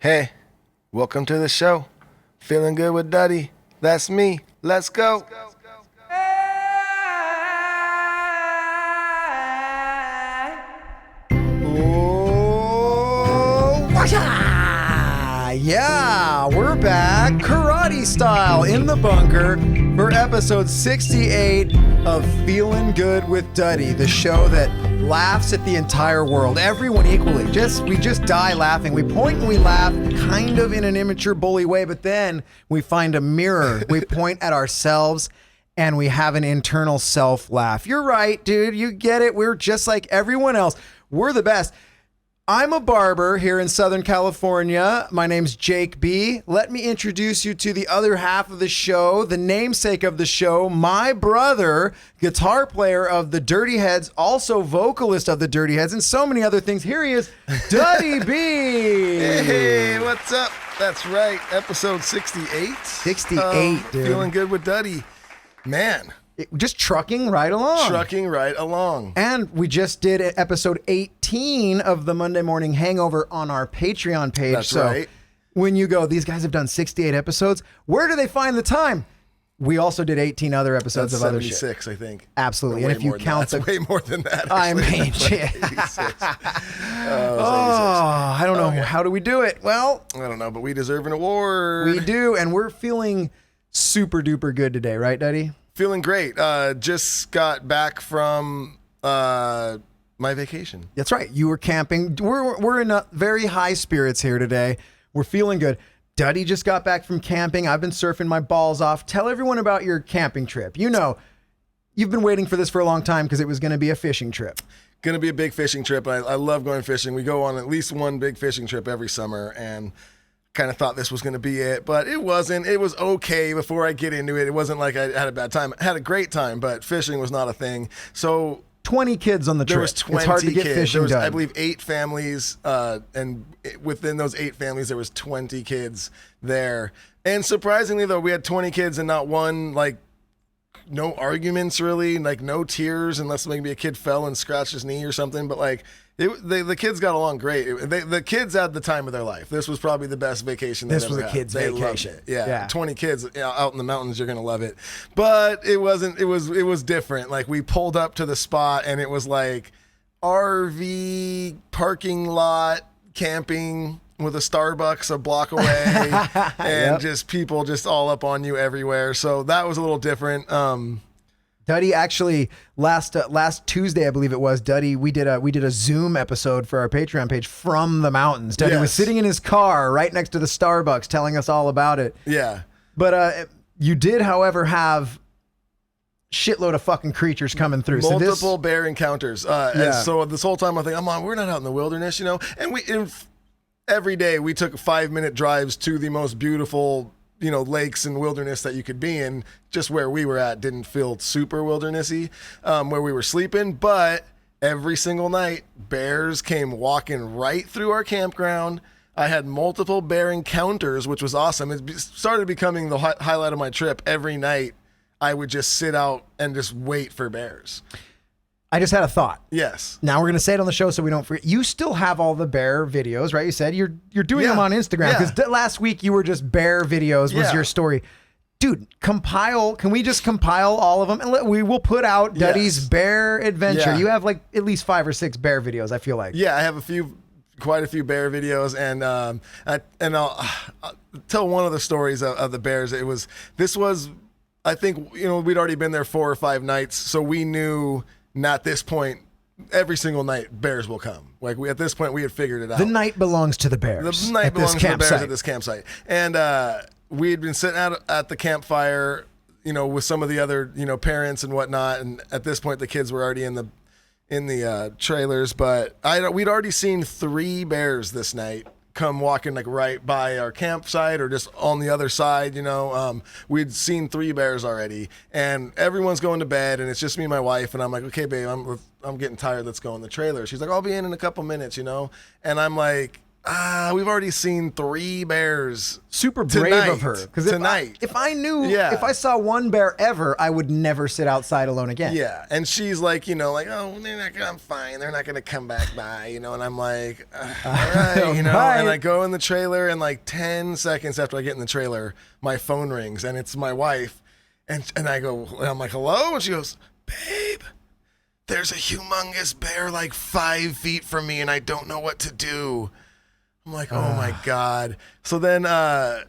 Hey, welcome to the show. Feeling good with Duddy. That's me. Let's go. Oh, washa! Yeah, we're back, karate style, in the bunker for episode 68 of Feeling Good with Duddy, the show that laughs at the entire world, everyone equally. We just die laughing. We point and we laugh, kind of in an immature, bully way, but then we find a mirror. We point at ourselves and we have an internal self laugh. You're right, dude. You get it. We're just like everyone else. We're the best. I'm a barber here in Southern California. My name's Jake B. Let me introduce you to the other half of the show, the namesake of the show, my brother, guitar player of the Dirty Heads, also vocalist of the Dirty Heads, and so many other things. Here he is, Duddy B. Hey, what's up? That's right, episode 68. 68, dude. Feeling good with Duddy. Man. Just trucking right along. Trucking right along. And we just did episode 18 of the Monday Morning Hangover on our Patreon page. That's right. When you go, these guys have done 68 episodes. Where do they find the time? We also did 18 other episodes of other shit. 76, I think. Absolutely. And if you count that's way more than that. I mean, shit. I don't know. Okay. How do we do it? Well, I don't know, but we deserve an award. We do, and we're feeling super duper good today, right, Duddy? Feeling great. Just got back from my vacation. That's right. You were camping. We're in very high spirits here today. We're feeling good. Duddy just got back from camping. I've been surfing my balls off. Tell everyone about your camping trip. You know, you've been waiting for this for a long time because it was going to be a fishing trip. Going to be a big fishing trip. I love going fishing. We go on at least one big fishing trip every summer, and kind of thought this was going to be it, but it wasn't. It was okay before I get into it. It wasn't like I had a bad time. I had a great time, but fishing was not a thing. So 20 kids on the trip. There was 20 it's hard to get kids. fishing There was, done. I believe, 8 families, and within those 8 families, there was 20 kids there. And surprisingly, though, we had 20 kids and not one, like, no arguments really, like no tears unless maybe a kid fell and scratched his knee or something. But like the kids got along great. The kids had the time of their life. This was probably the best vacation they've ever had. This was a kid's they vacation. Loved it. Yeah, 20 kids out in the mountains. You're gonna love it. But it wasn't. It was different. Like we pulled up to the spot and it was like RV parking lot camping with a Starbucks a block away and just people just all up on you everywhere. So that was a little different. Duddy actually last Tuesday, I believe it was, Duddy, we did a Zoom episode for our Patreon page from the mountains. Duddy was sitting in his car right next to the Starbucks telling us all about it. Yeah. But you did, however, have shitload of fucking creatures coming through. Multiple bear encounters. And so this whole time I think, we're not out in the wilderness, you know? And every day we took 5-minute drives to the most beautiful, lakes and wilderness that you could be in. Just where we were at didn't feel super wildernessy, where we were sleeping, but every single night bears came walking right through our campground. I had multiple bear encounters, which was awesome. It started becoming the highlight of my trip. Every night I would just sit out and just wait for bears. I just had a thought. Yes. Now we're going to say it on the show so we don't forget. You still have all the bear videos, right? You said you're doing them on Instagram because last week you were just bear videos was your story. Dude, can we just compile all of them and we will put out Duddy's bear adventure. You have like at least 5 or 6 bear videos, I feel like. Yeah, I have quite a few bear videos, and I'll tell one of the stories of the bears. This was, I think, we'd already been there 4 or 5 nights, so we knew. At this point, every single night, bears will come. Like at this point, we had figured it out. The night belongs to the bears. The night belongs to the bears at this campsite. And we had been sitting out at the campfire, with some of the other, parents and whatnot. And at this point, the kids were already in the trailers. But we'd already seen 3 bears this night come walking like right by our campsite or just on the other side. We'd seen 3 bears already, and everyone's going to bed, and it's just me and my wife. And I'm like, okay, babe, I'm getting tired. Let's go in the trailer. She's like, I'll be in a couple minutes, and I'm like, We've already seen 3 bears. Super brave tonight, of her. Because if I knew, Yeah. if I saw one bear ever, I would never sit outside alone again. Yeah, and she's like, oh, I'm fine. They're not gonna come back by, and I'm like, all right, Right. And I go in the trailer, and like 10 seconds after I get in the trailer, my phone rings, and it's my wife, and I'm like, hello, and she goes, babe, there's a humongous bear like 5 feet from me, and I don't know what to do. I'm like, oh my God. So then, and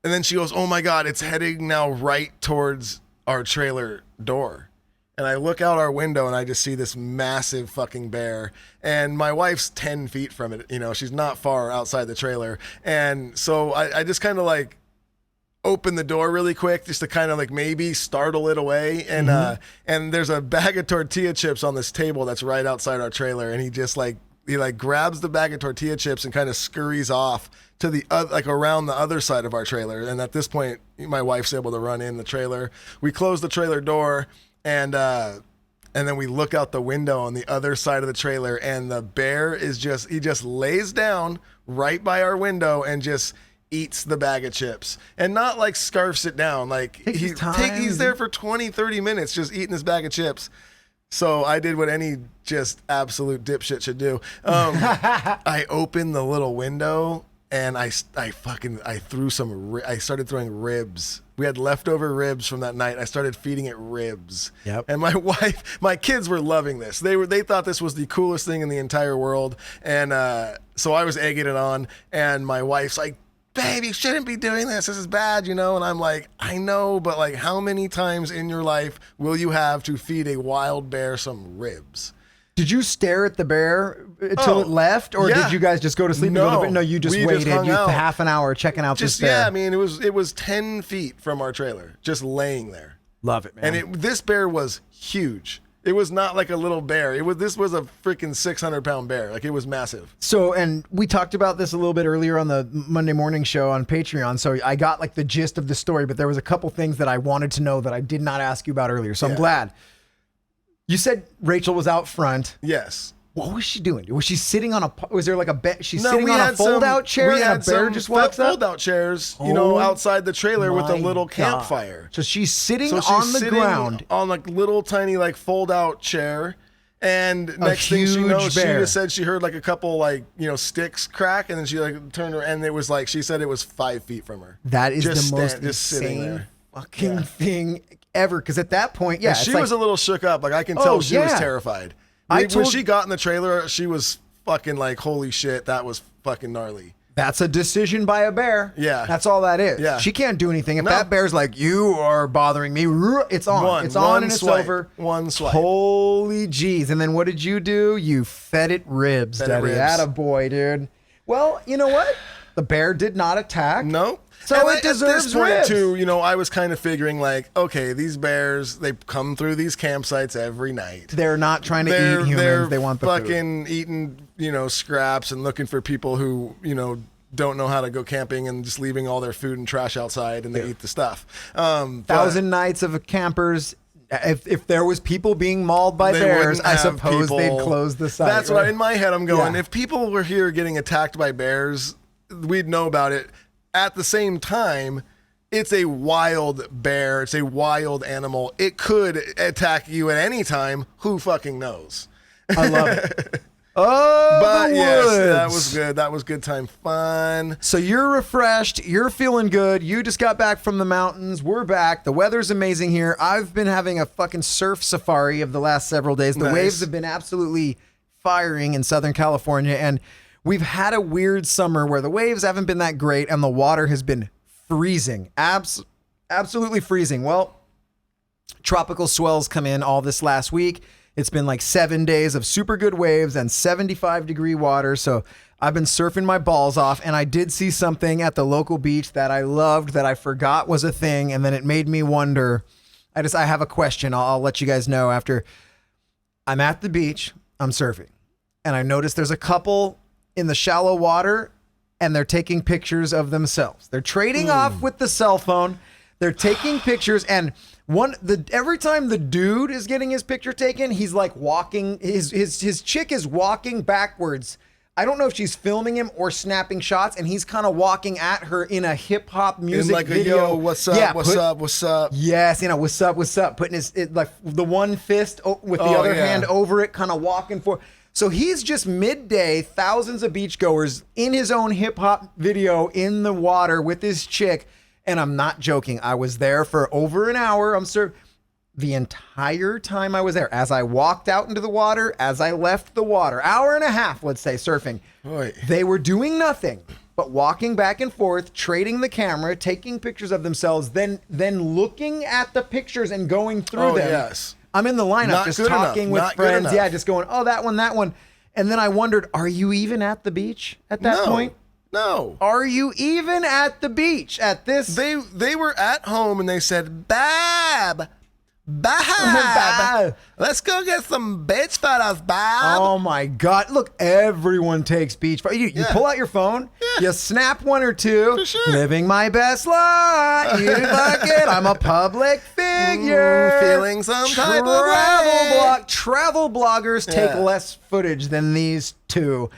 then she goes, oh my God, it's heading now right towards our trailer door. And I look out our window and I just see this massive fucking bear. And my wife's 10 feet from it. She's not far outside the trailer. And so I just kind of like open the door really quick just to kind of like maybe startle it away. And and there's a bag of tortilla chips on this table that's right outside our trailer. And he grabs the bag of tortilla chips and kind of scurries off to the around the other side of our trailer. And at this point, my wife's able to run in the trailer. We close the trailer door, and then we look out the window on the other side of the trailer, and the bear he just lays down right by our window and just eats the bag of chips, and not like scarfs it down. Like he's there for 20, 30 minutes just eating this bag of chips. So I did what any just absolute dipshit should do. I opened the little window and I started throwing ribs. We had leftover ribs from that night. I started feeding it ribs. Yep. And my kids were loving this. They thought this was the coolest thing in the entire world. And so I was egging it on, and my wife's like, babe, you shouldn't be doing this. This is bad, And I'm like, I know, but like, how many times in your life will you have to feed a wild bear some ribs? Did you stare at the bear until it left, or did you guys just go to sleep? No, you just waited. Half an hour checking out this bear. Yeah, I mean, it was 10 feet from our trailer, just laying there. Love it, man. And this bear was huge. It was not like a little bear. This was a freaking 600-pound bear. Like, it was massive. So, and we talked about this a little bit earlier on the Monday morning show on Patreon. So I got like the gist of the story, but there was a couple things that I wanted to know that I did not ask you about earlier. So I'm glad. You said Rachel was out front. Yes. What was she doing? Was she sitting on was there like a bed? She's sitting on a fold-out chair and a bear just walks up? Fold-out chairs, outside the trailer with a little campfire. So she's sitting on the ground. On like little tiny like fold-out chair. And next thing she knows, she just said she heard like a couple sticks crack, and then she like turned her, and it was like, she said it was 5 feet from her. That is the most insane fucking thing ever. Because at that point, she was a little shook up. Like, I can tell she was terrified. When she got in the trailer, she was fucking like, holy shit, that was fucking gnarly. That's a decision by a bear. Yeah. That's all that is. Yeah. She can't do anything. If that bear's like, you are bothering me, it's on. It's on and it's over. One swipe. Holy jeez. And then what did you do? You fed it ribs, Duddy. Attaboy, dude. Well, you know what? The bear did not attack. No. So it deserves at this point ribs. too, I was kind of figuring like, okay, these bears, they come through these campsites every night. They're not trying to eat humans. They want the fucking food. Eating, scraps and looking for people who, don't know how to go camping and just leaving all their food and trash outside, and they eat the stuff. 1,000 nights of campers. If there was people being mauled by bears, I suppose they'd close the site. That's what in my head I'm going. If people were here getting attacked by bears, we'd know about it. At the same time, it's a wild bear. It's a wild animal. It could attack you at any time. Who fucking knows? I love it. Oh, but yes, woods. That was good. That was good time fun. So you're refreshed. You're feeling good. You just got back from the mountains. We're back. The weather's amazing here. I've been having a fucking surf safari of the last several days. The waves have been absolutely firing in Southern California, and we've had a weird summer where the waves haven't been that great and the water has been freezing. Absolutely freezing. Well, tropical swells come in all this last week. It's been like 7 days of super good waves and 75-degree water. So I've been surfing my balls off, and I did see something at the local beach that I loved that I forgot was a thing. And then it made me wonder. I have a question. I'll let you guys know after. I'm at the beach. I'm surfing, and I noticed there's a couple in the shallow water, and they're taking pictures of themselves. They're trading off with the cell phone. They're taking pictures, and every time the dude is getting his picture taken, he's like walking. His chick is walking backwards I don't know if she's filming him or snapping shots, and he's kind of walking at her in a hip hop music like video. Yo, what's up? Yeah, What's up? Yes, what's up? Putting his like the one fist with the other hand over it, kind of walking for. So he's just midday, thousands of beachgoers in his own hip hop video in the water with his chick, and I'm not joking. I was there for over an hour. The entire time I was there, as I walked out into the water, as I left the water, hour and a half, let's say, surfing, they were doing nothing but walking back and forth, trading the camera, taking pictures of themselves, then looking at the pictures and going through them. Yes. I'm in the lineup, Not just good talking enough. with Not good friends. enough. Yeah, just going, oh, that one. And then I wondered, are you even at the beach at that point? No. Are you even at the beach at this? They were at home and they said, Bab, let's go get some beach photos, Bob. Oh my God. Look, everyone takes beach photos. You pull out your phone, you snap one or two. For sure. Living my best life. You like it. I'm a public figure. Feeling some type of way. Travel bloggers take less footage than these two.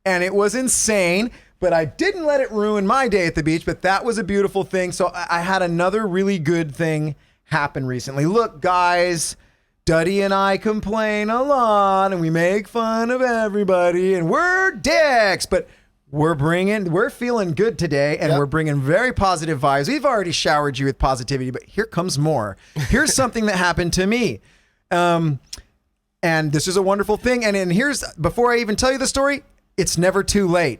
And it was insane. But I didn't let it ruin my day at the beach. But that was a beautiful thing. So I had another really good thing happen recently. Look, guys, Duddy and I complain a lot and we make fun of everybody and we're dicks, but we're feeling good today and we're bringing very positive vibes. We've already showered you with positivity, but here comes more. Here's something that happened to me. And this is a wonderful thing. And here's, before I even tell you the story, it's never too late.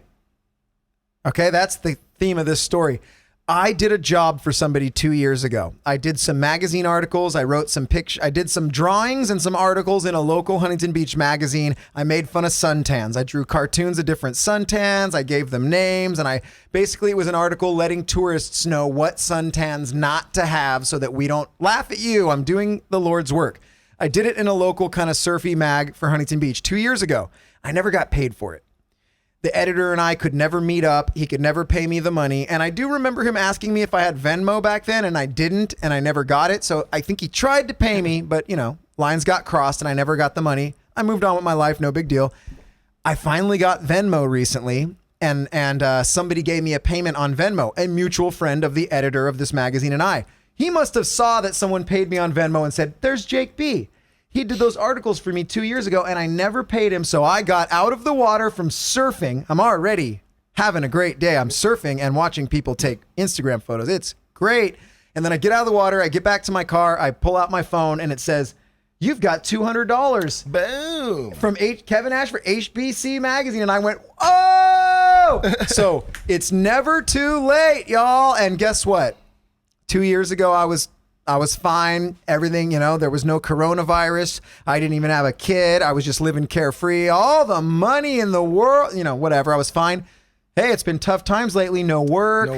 Okay, that's the theme of this story. I did a job for somebody 2 years ago. I did some magazine articles. I wrote some pictures. I did some drawings and some articles in a local Huntington Beach magazine. I made fun of suntans. I drew cartoons of different suntans. I gave them names. And it was an article letting tourists know what suntans not to have so that we don't laugh at you. I'm doing the Lord's work. I did it in a local kind of surfy mag for Huntington Beach 2 years ago. I never got paid for it. The editor and I could never meet up. He could never pay me the money. And I do remember him asking me if I had Venmo back then, and I didn't, and I never got it. So I think he tried to pay me, but, lines got crossed and I never got the money. I moved on with my life. No big deal. I finally got Venmo recently, and somebody gave me a payment on Venmo, a mutual friend of the editor of this magazine and I. He must have saw that someone paid me on Venmo and said, there's Jake B. He did those articles for me 2 years ago and I never paid him. So I got out of the water from surfing. I'm already having a great day. I'm surfing and watching people take Instagram photos. It's great. And then I get out of the water. I get back to my car. I pull out my phone and it says, you've got $200. Boom. From Kevin Ash for HBC magazine. And I went, oh! So it's never too late, y'all. And guess what? 2 years ago, I was fine. Everything, there was no coronavirus. I didn't even have a kid. I was just living carefree. All the money in the world, whatever. I was fine. Hey, it's been tough times lately. No work.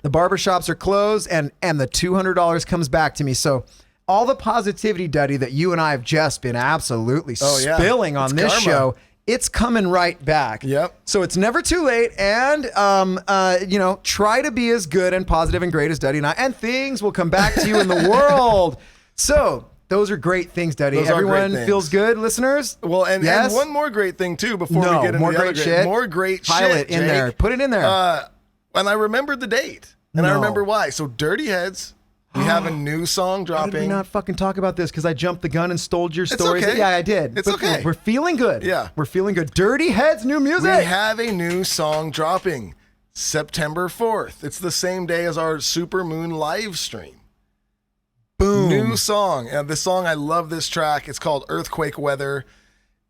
The barbershops are closed and the $200 comes back to me. So all the positivity, Duddy, that you and I have just been absolutely spilling on this show, it's coming right back. Yep. So it's never too late. And, try to be as good and positive and great as Duddy and I, and things will come back to you in the world. So those are great things, Duddy. Everyone feels good, listeners? Well, and one more great thing, too, before we get into more the great other shit. More great shit, Pile it in Jake. there. Put it in there. And I remembered the date. And I remember why. So Dirty Heads, we have a new song dropping. Why did we not fucking talk about this? Because I jumped the gun and stole your stories. Okay. Yeah, I did. It's okay. We're feeling good. Yeah. We're feeling good. Dirty Heads, new music. We have a new song dropping September 4th. It's the same day as our Supermoon live stream. Boom. New song. And the song, I love this track. It's called Earthquake Weather.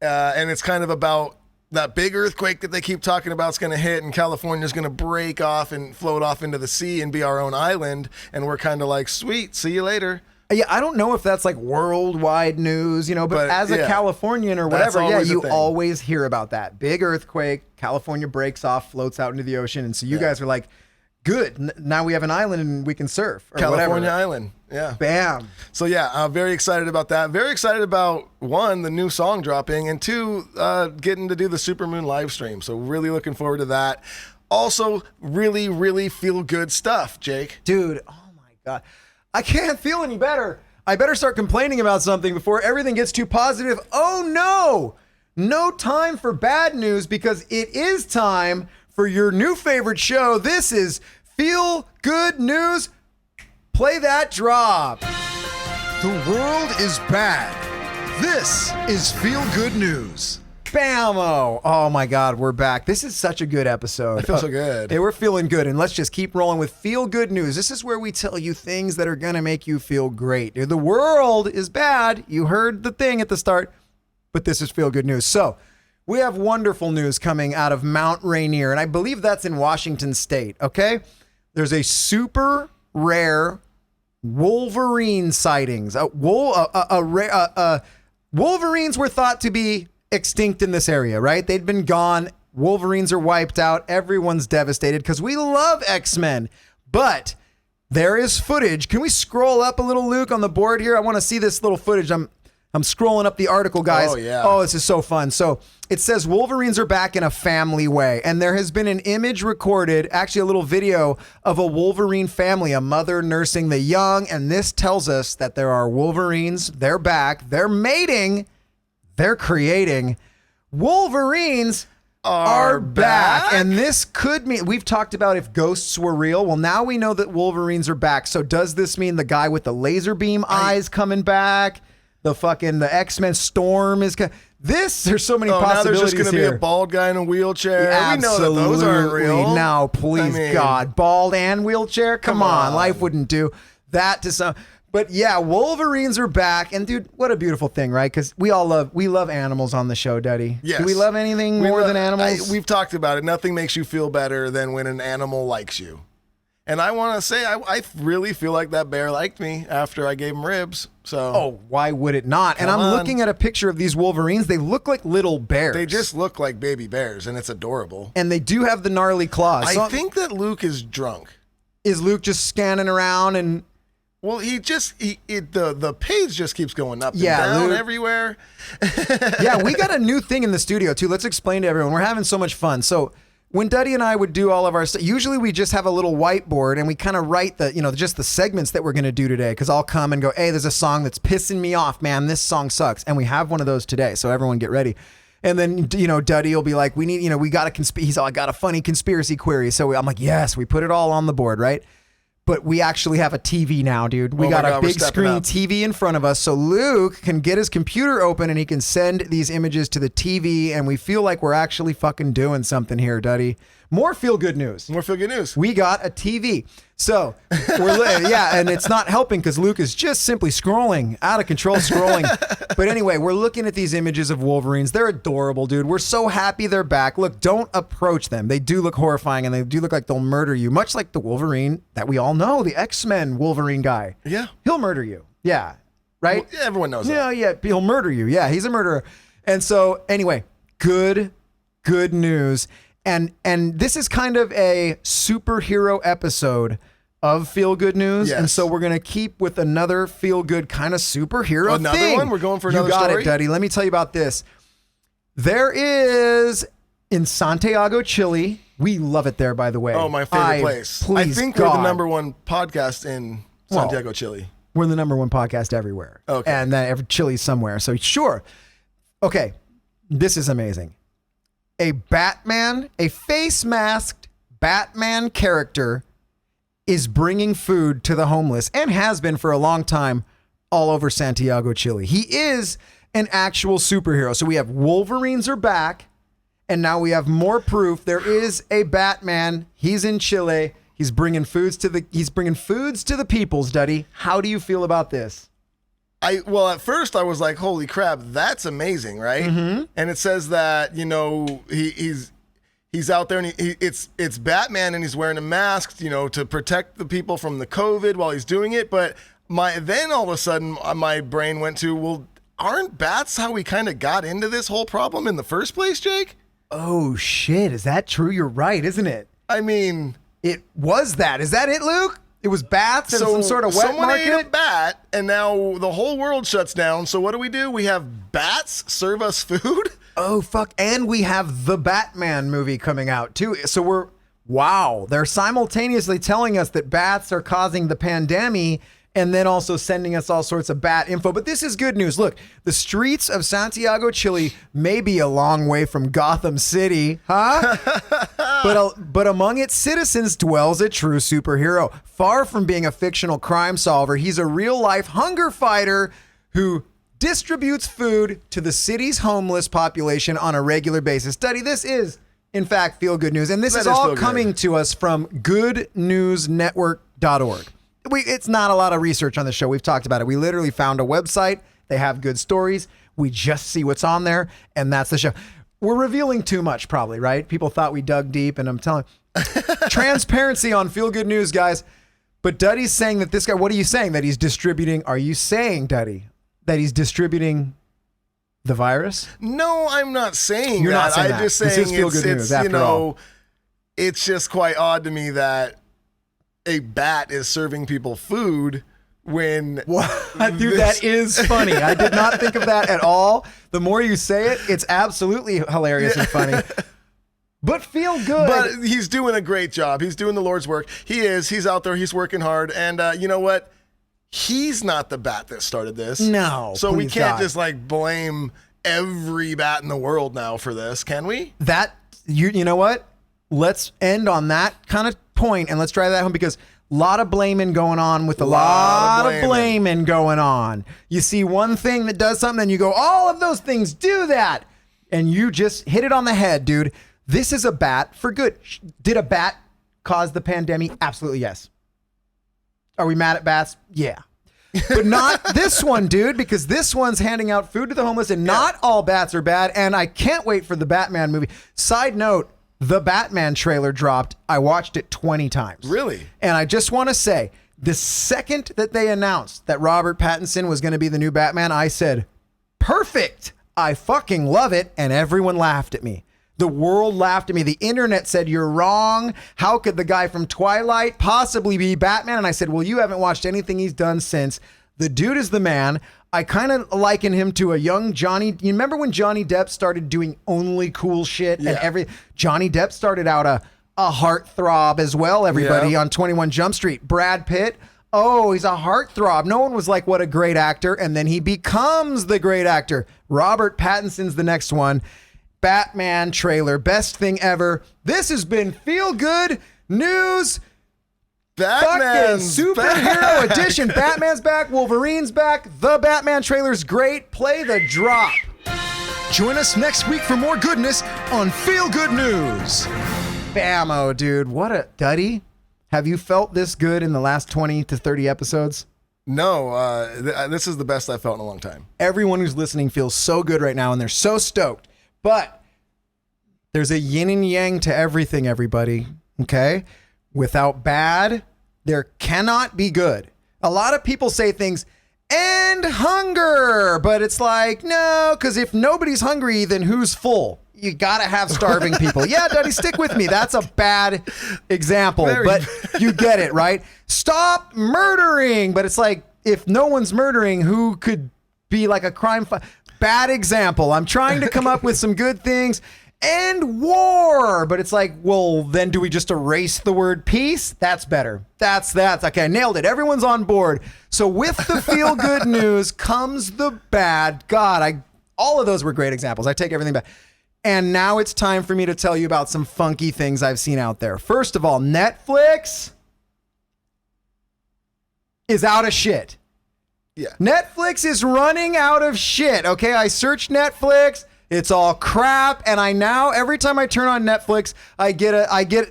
And it's kind of about that big earthquake that they keep talking about is going to hit, and California's going to break off and float off into the sea and be our own island. And we're kind of like, sweet, see you later. Yeah, I don't know if that's like worldwide news, but as a Californian or whatever, you always hear about that. Big earthquake, California breaks off, floats out into the ocean. And so you guys are like, good, now we have an island and we can surf. Or California whatever. Island. Yeah. Bam. So yeah, I'm very excited about that. Very excited about, one, the new song dropping, and two, getting to do the Supermoon live stream. So really looking forward to that. Also, really, really feel good stuff, Jake. Dude, oh my God. I can't feel any better. I better start complaining about something before everything gets too positive. Oh no. no time for bad news because it is time for your new favorite show. This is Feel Good News. Play that drop. The world is bad. This is Feel Good News. Bammo. Oh my God, we're back. This is such a good episode. I feel so good. Hey, we're feeling good, and let's just keep rolling with Feel Good News. This is where we tell you things that are going to make you feel great. The world is bad. You heard the thing at the start, but this is Feel Good News. So we have wonderful news coming out of Mount Rainier, and I believe that's in Washington State, okay? There's a super rare Wolverine sightings. Wolverines were thought to be extinct in this area, right? They'd been gone. Wolverines are wiped out. Everyone's devastated because we love X-Men. But there is footage. Can we scroll up a little, Luke, on the board here? I want to see this little footage. I'm scrolling up the article, guys. Oh, yeah. Oh, this is so fun. So it says Wolverines are back in a family way. And there has been an image recorded, actually a little video of a Wolverine family, a mother nursing the young. And this tells us that there are Wolverines. They're back. They're mating. They're creating. Wolverines are back. And this could mean, we've talked about if ghosts were real. Well, now we know that Wolverines are back. So does this mean the guy with the laser beam eyes coming back? The X-Men Storm is there's so many possibilities now there's just going to be here. a bald guy in a wheelchair. Yeah, we know that those aren't real. Now, please, God, bald and wheelchair? Come on, life wouldn't do that to some. But yeah, Wolverines are back, and dude, what a beautiful thing, right? Because we love animals on the show, Duddy. Yes. Do we love anything more than animals? We've talked about it. Nothing makes you feel better than when an animal likes you. And I want to say, I really feel like that bear liked me after I gave him ribs. So, oh, why would it not? And I'm looking at a picture of these Wolverines. They look like little bears. They just look like baby bears, and it's adorable. And they do have the gnarly claws. I think that Luke is drunk. Is Luke just scanning around and? Well, the page just keeps going up and down Luke, everywhere. Yeah, we got a new thing in the studio too. Let's explain to everyone. We're having so much fun. So when Duddy and I would do all of our stuff, usually we just have a little whiteboard and we kind of write just the segments that we're going to do today. Because I'll come and go, hey, there's a song that's pissing me off, man. This song sucks. And we have one of those today. So everyone get ready. And then, Duddy will be like, we need, we got he's all, I got a funny conspiracy query. So I'm like, yes, we put it all on the board, right? But we actually have a TV now, dude. We got a big screen TV in front of us. So Luke can get his computer open and he can send these images to the TV. And we feel like we're actually fucking doing something here, Duddy. More feel good news. More feel good news. We got a TV. So and it's not helping because Luke is just simply scrolling, out of control scrolling. But anyway, we're looking at these images of Wolverines. They're adorable, dude. We're so happy they're back. Look, don't approach them. They do look horrifying and they do look like they'll murder you, much like the Wolverine that we all know, the X-Men Wolverine guy. Yeah. He'll murder you. Yeah. Right? Well, everyone knows that. Yeah, he'll murder you. Yeah, he's a murderer. And so anyway, good news. And this is kind of a superhero episode of Feel Good News. Yes. And so we're going to keep with another feel good kind of superhero another thing. One? We're going for another story? You got story? it, Duddy. Let me tell you about this. There is, in Santiago, Chile, we love it there, by the way. Oh, my favorite place. I think we're the number one podcast in Santiago, Chile. We're the number one podcast everywhere. Okay. And then Chile somewhere. So sure. Okay. This is amazing. A face masked Batman character is bringing food to the homeless and has been for a long time all over Santiago, Chile. He is an actual superhero. So we have Wolverines are back, and now we have more proof. There is a Batman. He's in Chile. He's bringing foods to the peoples, Duddy. How do you feel about this? Well, at first I was like, holy crap, that's amazing, right? Mm-hmm. And it says that, he's out there and it's Batman and he's wearing a mask, to protect the people from the COVID while he's doing it. But then all of a sudden my brain went to, well, aren't bats how we kind of got into this whole problem in the first place, Jake? Oh, shit. Is that true? You're right, isn't it? I mean... It was that. Is that it, Luke? It was bats and some sort of wet market? Someone ate a bat, and now the whole world shuts down. So what do? We have bats serve us food? Oh, fuck. And we have the Batman movie coming out, too. So they're simultaneously telling us that bats are causing the pandemic, and then also sending us all sorts of bat info. But this is good news. Look, the streets of Santiago, Chile may be a long way from Gotham City, huh? but among its citizens dwells a true superhero. Far from being a fictional crime solver, he's a real-life hunger fighter who distributes food to the city's homeless population on a regular basis. Duddy, this is, in fact, Feel Good News. And this is all coming to us from goodnewsnetwork.org. It's not a lot of research on the show. We've talked about it. We literally found a website. They have good stories. We just see what's on there, and that's the show. We're revealing too much, probably, right? People thought we dug deep, and I'm telling transparency on Feel Good News, guys. But Duddy's saying that this guy, what are you saying? That he's distributing, are you saying, Duddy, that he's distributing the virus? No, I'm not saying You're that. not saying that. I'm just saying this is Feel Good News, after all. It's just quite odd to me that a bat is serving people food when... Dude, that is funny. I did not think of that at all. The more you say it, it's absolutely hilarious and funny. But Feel Good. But he's doing a great job. He's doing the Lord's work. He is. He's out there. He's working hard. And you know what? He's not the bat that started this. No. So we can't just like blame every bat in the world now for this, can we? You know what? Let's end on that kind of point and let's drive that home, because a lot of blaming going on with a lot of blaming going on. You see one thing that does something and you go, all of those things do that. And you just hit it on the head, dude. This is a bat for good. Did a bat cause the pandemic? Absolutely yes. Are we mad at bats? Yeah. But not this one, dude, because this one's handing out food to the homeless, and not all bats are bad. And I can't wait for the Batman movie. Side note, the Batman trailer dropped. I watched it 20 times. Really? And I just want to say, the second that they announced that Robert Pattinson was going to be the new Batman, I said, perfect. I fucking love it. And everyone laughed at me. The world laughed at me. The internet said, you're wrong. How could the guy from Twilight possibly be Batman? And I said, well, you haven't watched anything he's done since. The dude is the man. I kind of liken him to a young Johnny. You remember when Johnny Depp started doing only cool shit? Yeah. And Johnny Depp started out a heartthrob as well, everybody, on 21 Jump Street. Brad Pitt, oh, he's a heartthrob. No one was like, what a great actor. And then he becomes the great actor. Robert Pattinson's the next one. Batman trailer, best thing ever. This has been Feel Good News. Batman's superhero edition. Batman's back. Wolverine's back. The Batman trailer's great. Play the drop. Join us next week for more goodness on Feel Good News. Bammo, dude. What a Duddy. Have you felt this good in the last 20 to 30 episodes? No, this is the best I've felt in a long time. Everyone who's listening feels so good right now, and they're so stoked. But there's a yin and yang to everything, everybody. Okay? Without bad, there cannot be good. A lot of people say things, and hunger, but it's like, no, because if nobody's hungry, then who's full? You gotta have starving people. Yeah, Duddy, stick with me. That's a bad example, but you get it, right? Stop murdering, but it's like, if no one's murdering, who could be like a crime? Bad example. I'm trying to come up with some good things. End war, but it's like, well, then do we just erase the word peace? That's better. That's okay. I nailed it. Everyone's on board. So with the feel good news comes the bad. God, all of those were great examples. I take everything back. And now it's time for me to tell you about some funky things I've seen out there. First of all, Netflix is out of shit. Yeah. Netflix is running out of shit. Okay, I searched Netflix. It's all crap, and I now every time I turn on Netflix,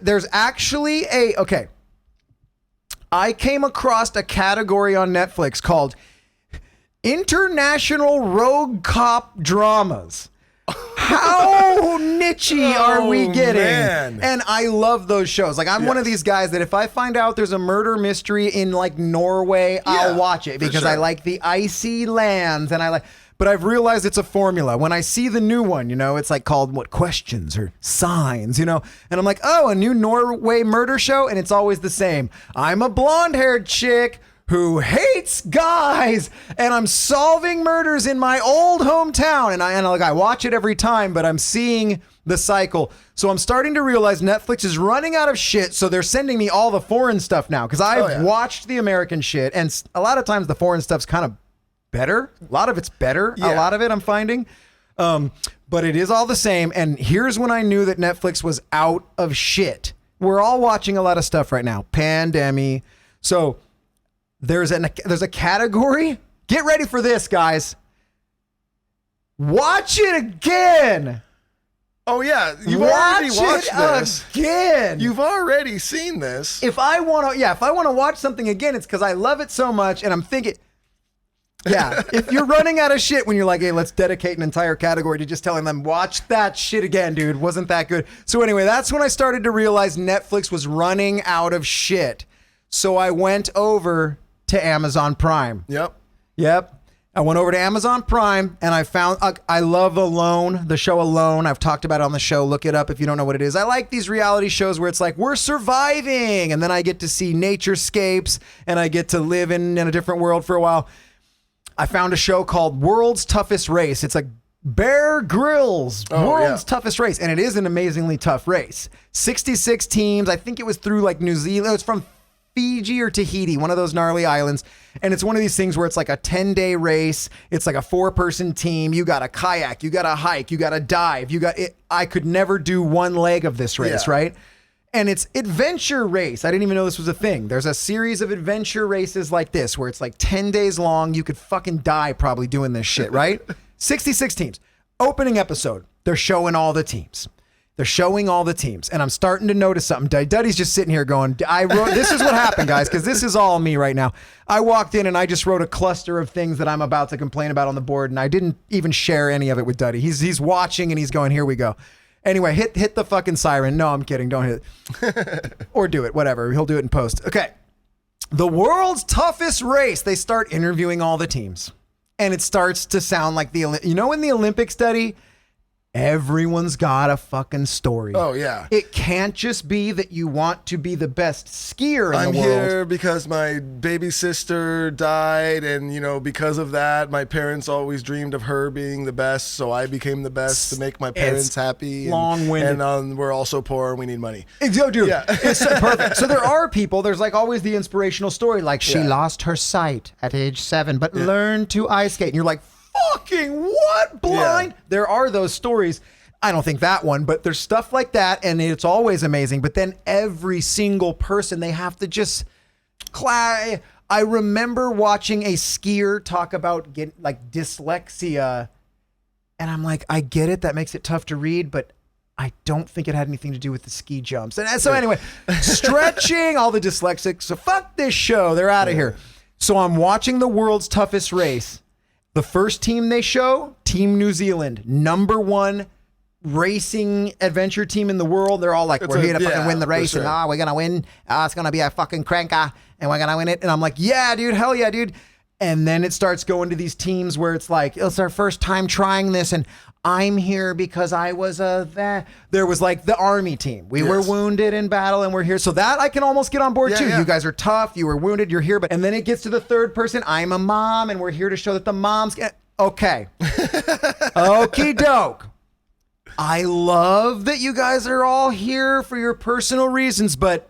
there's actually okay. I came across a category on Netflix called International Rogue Cop Dramas. How niche-y are we getting? Man. And I love those shows. Like, I'm one of these guys that if I find out there's a murder mystery in like Norway, I'll watch it because I like the icy lands and but I've realized it's a formula. When I see the new one, it's like called Questions or Signs, and I'm like, oh, a new Norway murder show, and it's always the same. I'm a blonde-haired chick who hates guys, and I'm solving murders in my old hometown, and I watch it every time, but I'm seeing the cycle. So I'm starting to realize Netflix is running out of shit, so they're sending me all the foreign stuff now, because I've watched the American shit, and a lot of times the foreign stuff's kind of better. A lot of it's better. A lot of it I'm finding. But it is all the same, and here's when I knew that Netflix was out of shit. We're all watching a lot of stuff right now. Pandemic. So there's a category. Get ready for this, guys. Watch it again. Oh yeah, you've already watched this again. You've already seen this. If I want to watch something again, it's because I love it so much, and I'm thinking, yeah. If you're running out of shit when you're like, hey, let's dedicate an entire category to just telling them, watch that shit again, dude. Wasn't that good? So anyway, that's when I started to realize Netflix was running out of shit. So I went over to Amazon Prime. Yep. I went over to Amazon Prime and I found, I love Alone, the show Alone. I've talked about it on the show. Look it up if you don't know what it is. I like these reality shows where it's like, we're surviving. And then I get to see naturescapes and I get to live in a different world for a while. I found a show called World's Toughest Race. It's like Bear Grylls, World's Toughest Race. And it is an amazingly tough race. 66 teams. I think it was through like New Zealand. It's from Fiji or Tahiti, one of those gnarly islands. And it's one of these things where it's like a 10-day race. It's like a 4-person team. You got a kayak, you got a hike, you got to dive. You got it. I could never do one leg of this race, right? And it's adventure race. I didn't even know this was a thing. There's a series of adventure races like this where it's like 10 days long. You could fucking die probably doing this shit, right? 66 teams. Opening episode. They're showing all the teams. And I'm starting to notice something. Duddy's just sitting here going, this is what happened, guys, because this is all me right now. I walked in and I just wrote a cluster of things that I'm about to complain about on the board, and I didn't even share any of it with Duddy. He's watching and he's going, here we go. Anyway, hit the fucking siren. No, I'm kidding. Don't hit it. Or do it. Whatever. He'll do it in post. Okay. The World's Toughest Race. They start interviewing all the teams. And it starts to sound like in the Olympics, Duddy, everyone's got a fucking story. Oh, yeah. It can't just be that you want to be the best skier in the world. I'm here because my baby sister died, and, because of that, my parents always dreamed of her being the best, so I became the best to make my parents happy. Long-winded. And we're also poor and we need money. Yo, dude, it's perfect. So there are people, there's like always the inspirational story, like she lost her sight at age 7, but learned to ice skate. And you're like, fucking what? Blind? Yeah. There are those stories. I don't think that one, but there's stuff like that, and it's always amazing. But then every single person, they have to just I remember watching a skier talk about dyslexia, and I'm like, I get it. That makes it tough to read, but I don't think it had anything to do with the ski jumps. And so anyway, stretching, all the dyslexics. So fuck this show. They're out of here. So I'm watching the World's Toughest Race. The first team they show, Team New Zealand, #1 racing adventure team in the world. They're all like, we're here to fucking win the race, and we're going to win. It's going to be a fucking cranker, and we're going to win it. And I'm like, yeah, dude, hell yeah, dude. And then it starts going to these teams where it's like, it's our first time trying this, and I'm here because I was there was like the army team. We were wounded in battle and we're here. So that I can almost get on board too. You guys are tough. You were wounded. You're here. And then it gets to the third person. I'm a mom and we're here to show that the moms get, okay. Okie doke. I love that you guys are all here for your personal reasons, but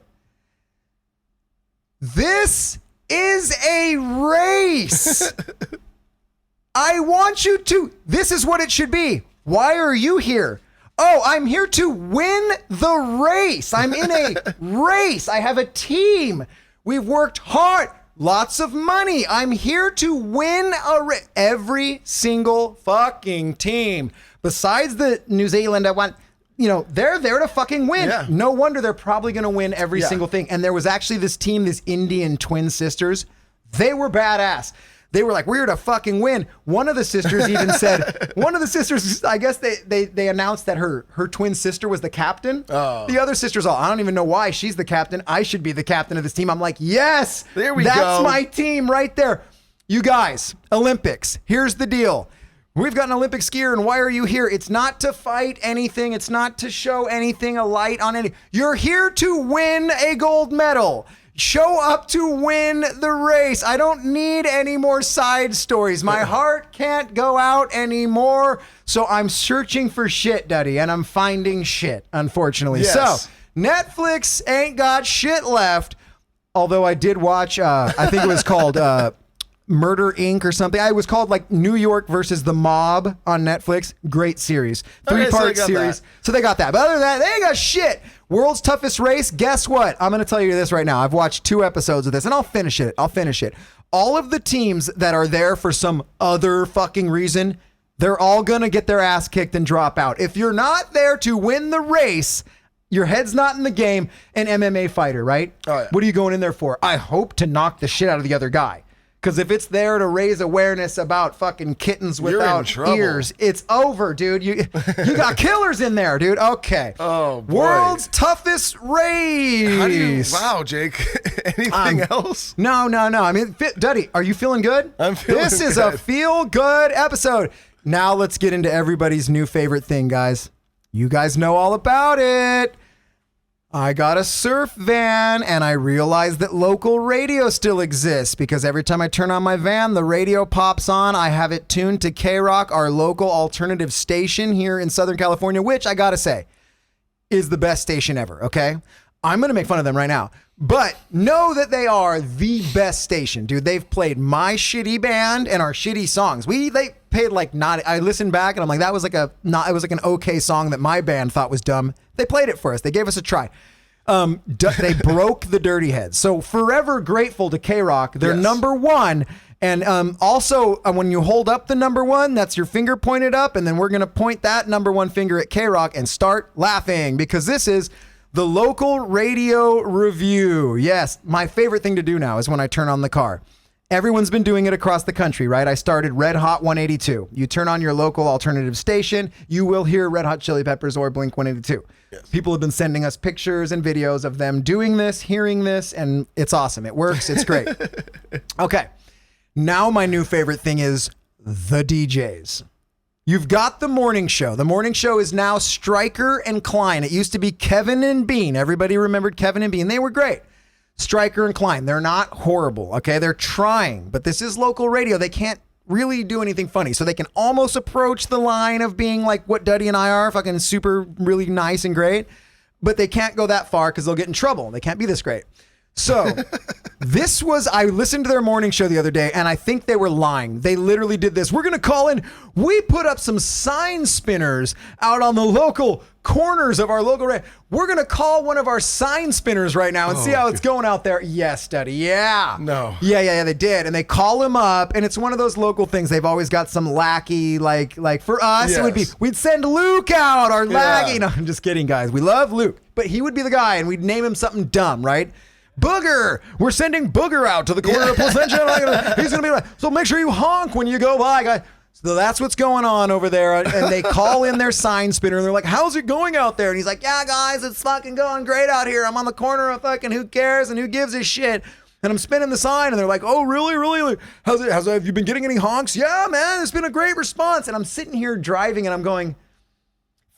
this is a race. I want you to, this is what it should be. Why are you here? Oh, I'm here to win the race. I'm in a race. I have a team. We've worked hard. Lots of money. I'm here to win a race. Every single fucking team. Besides the New Zealand, they're there to fucking win. Yeah. No wonder they're probably going to win every single thing. And there was actually this team, this Indian twin sisters. They were badass. They were like, we're here to fucking win. One of the sisters even said, I guess they announced that her twin sister was the captain. Oh. The other sister's all, I don't even know why she's the captain. I should be the captain of this team. I'm like, yes, there we go. That's my team right there. You guys, Olympics, here's the deal. We've got an Olympic skier, and why are you here? It's not to fight anything. It's not to show anything, a light on any. You're here to win a gold medal. Show up to win the race. I don't need any more side stories. My heart can't go out anymore. So I'm searching for shit, Duddy, and I'm finding shit, unfortunately. Yes. So Netflix ain't got shit left. Although I did watch, I think it was called Murder Inc. or something. It was called like New York versus the Mob on Netflix. Great series. 3-part series. That. So they got that. But other than that, they ain't got shit. World's Toughest Race. Guess what? I'm going to tell you this right now. I've watched 2 episodes of this and I'll finish it. All of the teams that are there for some other fucking reason, they're all going to get their ass kicked and drop out. If you're not there to win the race, your head's not in the game. An MMA fighter, right? Oh, yeah. What are you going in there for? I hope to knock the shit out of the other guy. Because if it's there to raise awareness about fucking kittens without ears, it's over, dude. You got killers in there, dude. Okay. Oh, boy. World's Toughest Race. Wow, Jake. Anything else? No. I mean, Duddy, are you feeling good? I'm feeling This is good. a feel-good episode. Now let's get into everybody's new favorite thing, guys. You guys know all about it. I got a surf van and I realized that local radio still exists because every time I turn on my van, the radio pops on. I have it tuned to K-Rock, our local alternative station here in Southern California, which I gotta say is the best station ever, okay? I'm gonna make fun of them right now, but know that they are the best station, dude. They've played my shitty band and our shitty songs. They paid like not. I listened back and I'm like, that was like it was like an okay song that my band thought was dumb. They played it for us. They gave us a try. They broke the Dirty Heads. So forever grateful to K-Rock. They're number one. And also, when you hold up the number one, that's your finger pointed up. And then we're going to point that number one finger at K-Rock and start laughing because this is the local radio review. Yes, my favorite thing to do now is when I turn on the car. Everyone's been doing it across the country, right? I started Red Hot 182. You turn on your local alternative station, you will hear Red Hot Chili Peppers or Blink 182. Yes. People have been sending us pictures and videos of them doing this, hearing this, and it's awesome. It works. It's great. Okay. Now my new favorite thing is the DJs. You've got the morning show. The morning show is now Stryker and Klein. It used to be Kevin and Bean. Everybody remembered Kevin and Bean. They were great. Stryker and Klein. They're not horrible. Okay. They're trying, but this is local radio. They can't really do anything funny. So they can almost approach the line of being like what Duddy and I are, fucking super, really nice and great, but they can't go that far because they'll get in trouble. They can't be this great. So I listened to their morning show the other day and I think they were lying. They literally did this. We're going to call in. We put up some sign spinners out on the local corners of our local. We're going to call one of our sign spinners right now and see how it's going out there. Yes, Duddy. Yeah. No. Yeah, they did. And they call him up and it's one of those local things. They've always got some lackey, like for us, It would be, we'd send Luke out, our lackey. No, I'm just kidding, guys. We love Luke, but he would be the guy and we'd name him something dumb, right? Booger. We're sending Booger out to the corner of Placentia. He's going to be like, so make sure you honk when you go by, guys. So that's what's going on over there. And they call in their sign spinner and they're like, how's it going out there? And he's like, yeah, guys, it's fucking going great out here. I'm on the corner of fucking who cares and who gives a shit. And I'm spinning the sign and they're like, oh, really? Have you been getting any honks? Yeah, man, it's been a great response. And I'm sitting here driving and I'm going,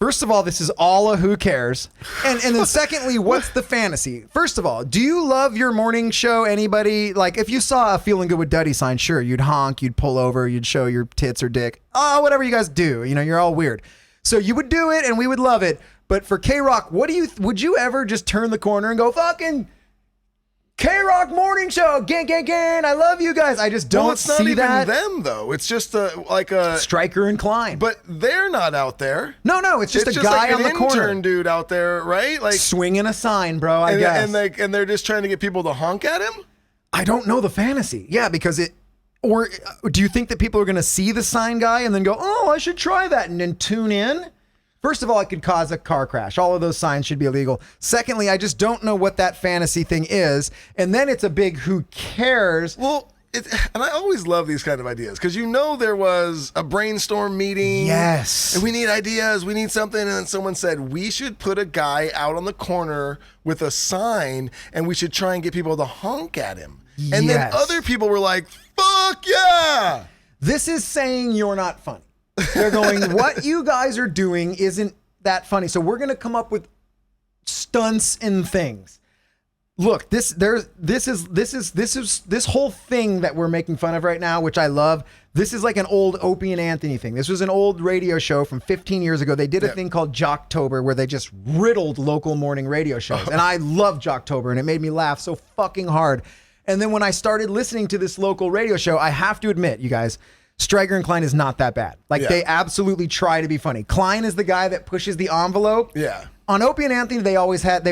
first of all, this is all a who cares. And then secondly, what's the fantasy? First of all, do you love your morning show? Anybody? Like if you saw a Feeling Good with Duddy sign, sure, you'd honk, you'd pull over, you'd show your tits or dick. Oh, whatever you guys do. You know, you're all weird. So you would do it and we would love it. But for K-Rock, would you ever just turn the corner and go, fucking K-Rock morning show, gang, I love you guys. I just don't it's not see even that. them though. It's just like a Stryker and Klein. But they're not out there. No, it's just a guy like on the corner, intern dude out there, right? Like swinging a sign, bro. I guess. And they're just trying to get people to honk at him. I don't know the fantasy. Yeah, because or do you think that people are going to see the sign guy and then go, oh, I should try that and then tune in? First of all, it could cause a car crash. All of those signs should be illegal. Secondly, I just don't know what that fantasy thing is. And then it's a big who cares. Well, and I always love these kind of ideas because there was a brainstorm meeting. Yes. And we need ideas. We need something. And then someone said, we should put a guy out on the corner with a sign and we should try and get people to honk at him. And then other people were like, fuck yeah. This is saying you're not funny. They're going, what you guys are doing isn't that funny. So we're going to come up with stunts and things. look, this whole thing that we're making fun of right now, which I love. This is like an old Opie and Anthony thing. This was an old radio show from 15 years ago. They did a thing called Jocktober where they just riddled local morning radio shows. And I love Jocktober, and it made me laugh so fucking hard. And then when I started listening to this local radio show, I have to admit, you guys, Stryker and Klein is not that bad. Like they absolutely try to be funny. Klein is the guy that pushes the envelope. Yeah. On Opie and Anthony, they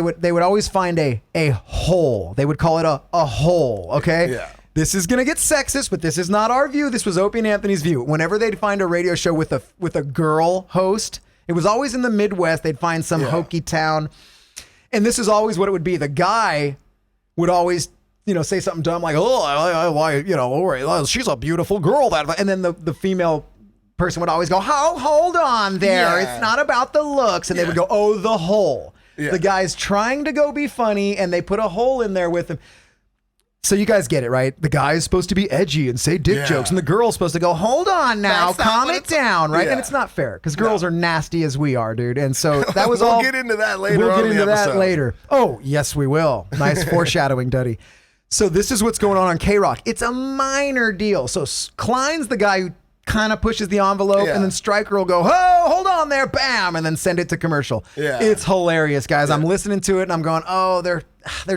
would always find a hole. They would call it a hole. Okay. Yeah. This is gonna get sexist, but this is not our view. This was Opie and Anthony's view. Whenever they'd find a radio show with a girl host, it was always in the Midwest. They'd find some hokey town, and this is always what it would be. The guy would always, say something dumb like, "Oh, she's a beautiful girl." And then the female person would always go, hold on there. Yeah. It's not about the looks. And they would go, oh, the hole. Yeah. The guy's trying to go be funny, and they put a hole in there with him. So you guys get it, right? The guy is supposed to be edgy and say dick jokes, and the girl's supposed to go, hold on now, calm it down, right? Yeah. And it's not fair, because girls are nasty as we are, dude. And so that was We'll get into that later. We'll get into that episode. later. Oh, yes, we will. Nice foreshadowing, Duddy. So this is what's going on K-Rock. It's a minor deal. So Klein's the guy who kind of pushes the envelope, and then Stryker will go, oh, hold on there, bam, and then send it to commercial. Yeah. It's hilarious, guys. I'm listening to it and I'm going, oh, they're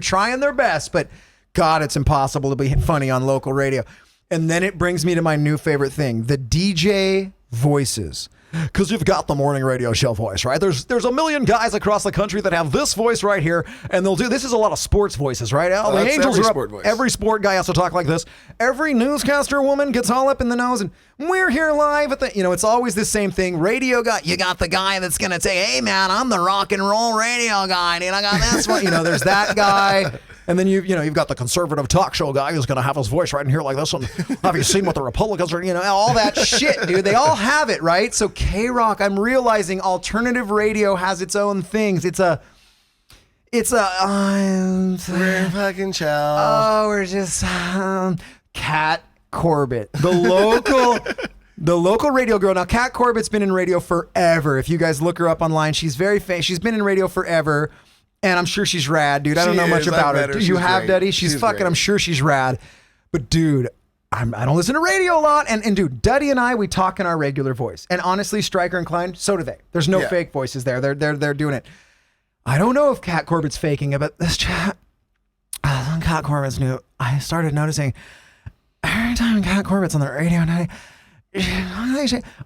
trying their best, but God, it's impossible to be funny on local radio. And then it brings me to my new favorite thing, the DJ voices. Because you've got the morning radio show voice, right? There's a million guys across the country that have this voice right here, and this is a lot of sports voices, right? The Angels are up. Every sport guy has to talk like this. Every newscaster woman gets all up in the nose, and we're here live at the, it's always the same thing. Radio guy, you got the guy that's going to say, hey man, I'm the rock and roll radio guy, dude. I got this one. There's that guy. And then you've got the conservative talk show guy who's going to have his voice right in here like this one. Have you seen what the Republicans are, all that shit, dude. They all have it, right? So K-Rock, I'm realizing alternative radio has its own things. It's a we're fucking chill. Oh, we're just Kat Corbett, the local radio girl. Now, Kat Corbett's been in radio forever. If you guys look her up online, she's very famous. She's been in radio forever. And I'm sure she's rad, dude. I don't know much about her. Do you have, Duddy? She's fucking, great. I'm sure she's rad. But, dude, I don't listen to radio a lot. And dude, Duddy and I, we talk in our regular voice. And honestly, Stryker and Klein, so do they. There's no fake voices there. They're doing it. I don't know if Kat Corbett's faking it, but this chat, Kat Corbett's new. I started noticing every time Kat Corbett's on the radio, and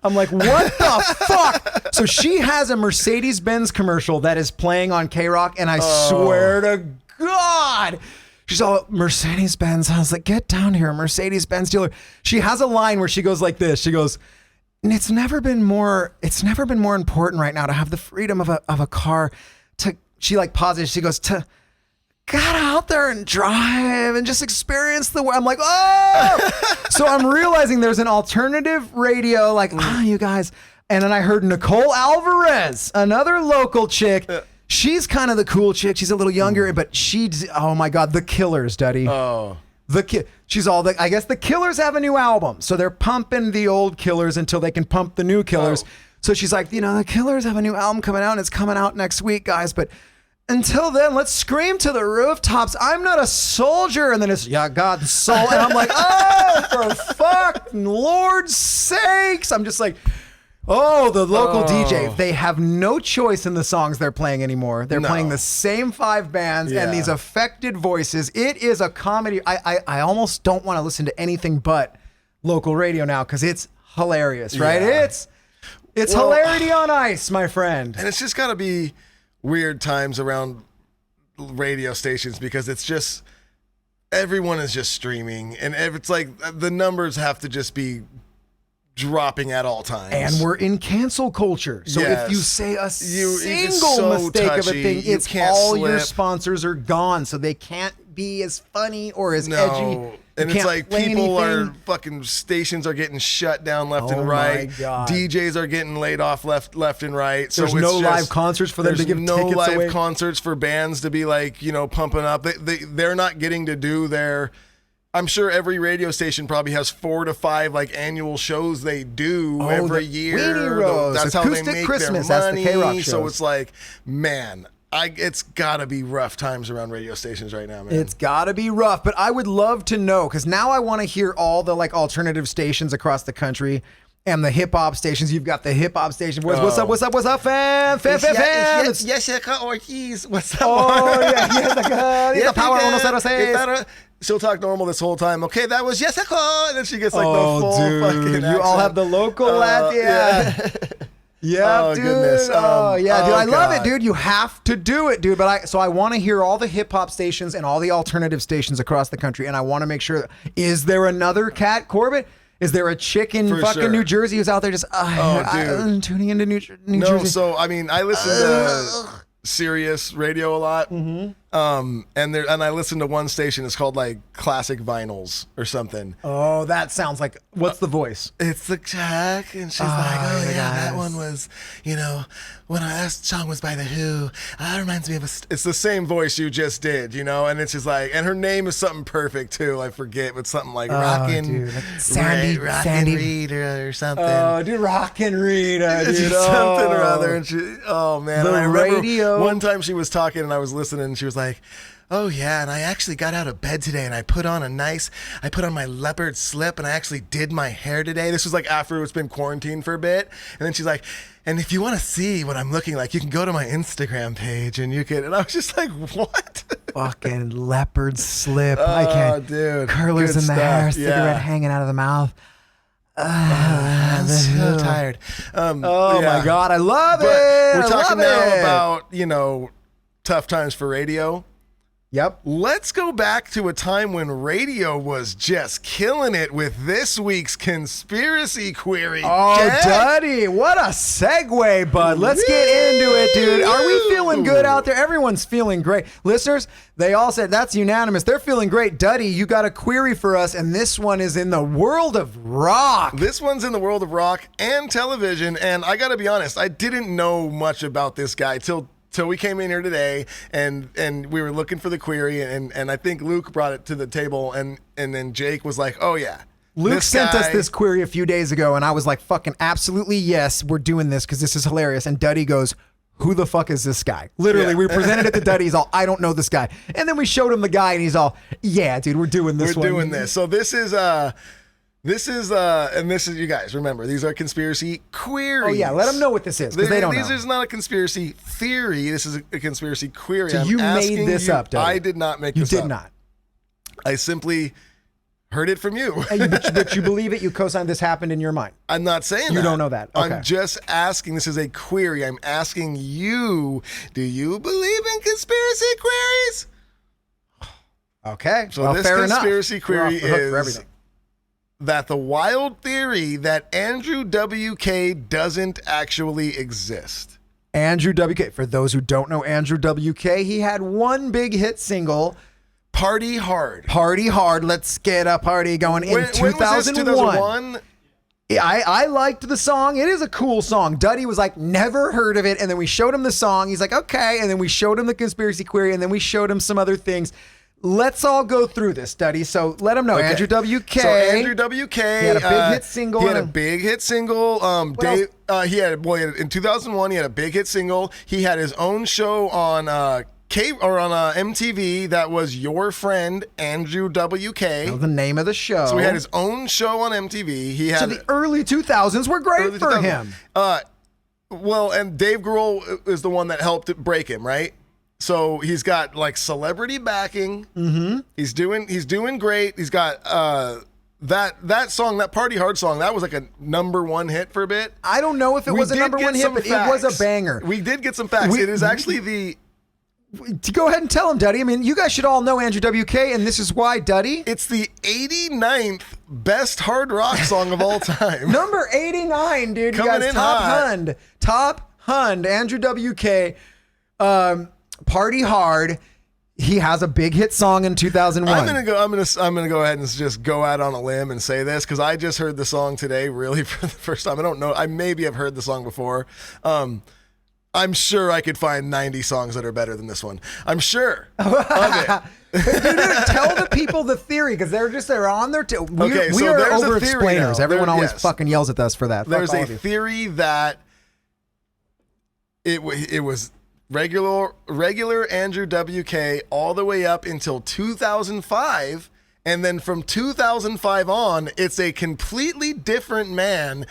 I'm like, what the fuck? So she has a Mercedes-Benz commercial that is playing on K-Rock, and I swear to God, she's all Mercedes-Benz. I was like, get down here, Mercedes-Benz dealer. She has a line where she goes like this. She goes, it's never been more important right now to have the freedom of a car to, she like pauses. She goes, to get out there and drive and just experience the way. I'm like, oh! So I'm realizing there's an alternative radio, like, you guys. And then I heard Nicole Alvarez, another local chick. She's kind of the cool chick. She's a little younger, but oh my God, The Killers, Duddy. Oh. She's I guess The Killers have a new album. So they're pumping the old Killers until they can pump the new Killers. Oh. So she's like, The Killers have a new album coming out, and it's coming out next week, guys. But until then, let's scream to the rooftops, I'm not a soldier. And then it's, God's soul. And I'm like, oh, for fucking Lord's sakes. I'm just like, oh, the local DJ. They have no choice in the songs they're playing anymore. They're playing the same 5 bands and these affected voices. It is a comedy. I almost don't want to listen to anything but local radio now because it's hilarious, right? Yeah. It's hilarity on ice, my friend. And it's just got to be weird times around radio stations because it's just everyone is just streaming, and it's like the numbers have to just be dropping at all times. And we're in cancel culture. So if you say a single mistake of a thing, it's all your sponsors are gone. So they can't be as funny or as edgy. And it's like people are fucking stations are getting shut down left and right. DJs are getting laid off left and right. So there's no live concerts for them to give tickets away. There's no live concerts for bands to be like, pumping up. They're not getting to do their. I'm sure every radio station probably has 4 to 5 like annual shows they do every year. Weenie Rose, that's how they make Christmas, their money. That's the K-Rock shows. So it's like, man, it's gotta be rough times around radio stations right now, man. It's gotta be rough, but I would love to know, because now I want to hear all the like alternative stations across the country and the hip hop stations. You've got the hip hop station. What's up, fam? Jessica Ortiz. What's up? Oh, yeah. Yes, Power 106. She'll talk normal this whole time. Okay, that was Jessica. And then she gets like the full dude, fucking you accent. all have the local laugh. Yeah. Yeah, Oh, dude. goodness. Dude. I love it, God. dude. You have to do it, dude. But I want to hear all the hip hop stations and all the alternative stations across the country, and I want to make sure. Is there another Cat Corbett? Is there a chick in For fucking sure. New Jersey who's out there just dude. tuning into New No, Jersey? so I mean, I listen to Sirius radio a lot, and I listen to one station. It's called like Classic Vinyls or something. Oh, that sounds like. What's the voice? It's the Jack, and she's like, "Oh yeah, that one was, when that song was by the Who. That reminds me of It's the same voice you just did, and it's just like, and her name is something perfect too. I forget, but something like Rockin' Sandy Reed or something. Oh, dude, Rockin' Rita, It's dude. just something or other, and man, The and I remember radio. one time she was talking and I was listening, and she was like, "Oh yeah, and I actually got out of bed today and I put on my leopard slip and I actually did my hair today." This was like after it's been quarantined for a bit, and then she's like, "And if you want to see what I'm looking like, you can go to my Instagram page and you can." And I was just like, "What?" Fucking leopard slip. I can't. Dude, Curlers good in the stuff. hair, Yeah. cigarette hanging out of the mouth. I'm so tired. Oh yeah. my God, I love But it. we're talking I love now it. about tough times for radio. Yep. Let's go back to a time when radio was just killing it with this week's conspiracy query. Oh, Jack. Duddy, what a segue, bud. Let's get into it, dude. Are we feeling good out there? Everyone's feeling great. Listeners, they all said that's unanimous. They're feeling great. Duddy, you got a query for us, and this one is in the world of rock. This one's in the world of rock and television, and I gotta be honest, I didn't know much about this guy till we came in here today, and we were looking for the query, and I think Luke brought it to the table, and then Jake was like, "Oh yeah." Luke sent us guy- this query a few days ago, and I was like, fucking absolutely yes, we're doing this because this is hilarious. And Duddy goes, "Who the fuck is this guy?" Literally, Yeah. we presented it to Duddy. He's all, "I don't know this guy." And then we showed him the guy, and he's all, "Yeah, dude, we're doing this We're one." doing this. So this is you guys remember, these are conspiracy queries. Oh, yeah, let them know what this is, because they don't These know. is not a conspiracy theory. This is a conspiracy query. So I'm you made asking this you- up, Duddy. I did not make You this did up. not. I simply heard it from you. But you believe it? You co-signed this happened in your mind? I'm not saying You that. don't know that. Okay. I'm just asking. This is a query. I'm asking you, do you believe in conspiracy queries? Okay. So well, this fair enough. conspiracy We're off query the hook for is everything. that the wild theory that Andrew WK doesn't actually exist. Andrew WK. For those who don't know Andrew WK, he had one big hit single, Party Hard. Party Hard. Let's get a party going in When was this? 2001. I liked the song. It is a cool song. Duddy was like, never heard of it. And then we showed him the song. He's like, okay. And then we showed him the conspiracy query. And then we showed him some other things. Let's all go through this, Duddy. So let him know. Okay. Andrew WK. So Andrew WK. He had a big hit single. He had a big hit single. What He had in 2001. He had a big hit single. He had his own show on MTV that was Your Friend Andrew WK. That was the name of the show. So he had his own show on MTV. He had So the early 2000s were great early for 2000s. him. Well, and Dave Grohl is the one that helped break him, right? So he's got like celebrity backing. Mm-hmm. He's doing great. He's got that song, that Party Hard song, that was like a #1 hit for a bit. I don't know if it was a did #1 get hit, some but it was a facts. banger. We did get some facts. It is actually the Go ahead and tell him, Duddy. I mean, you guys should all know Andrew WK, and this is why, Duddy. It's the 89th best hard rock song of all time. Number 89, dude. You Coming guys, in top hot. Hund. Top Hund. Andrew WK. Party Hard. He has a big hit song in 2001. I'm gonna go ahead and just go out on a limb and say this because I just heard the song today, really for the first time. I don't know. I maybe have heard the song before. I'm sure I could find 90 songs that are better than this one. I'm sure of it. Dude, tell the people the theory because they're on their. We so are there's a over theory explainers. now. Everyone always Yes. fucking yells at us for that. Fuck There's all a of you. theory that it was regular Andrew WK all the way up until 2005. And then from 2005 on, it's a completely different man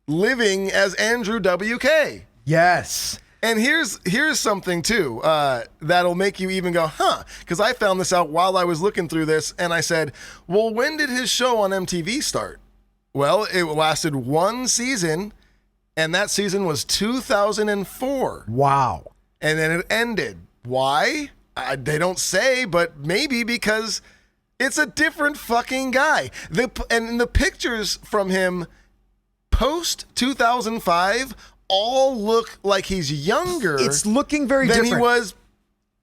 living as Andrew WK. Yes. And here's something too that'll make you even go, huh? Because I found this out while I was looking through this, and I said, well, when did his show on MTV start? Well, it lasted one season, and that season was 2004. Wow. And then it ended. Why? They don't say, but maybe because it's a different fucking guy. And the pictures from him post 2005 all look like he's younger. It's looking very than different. he was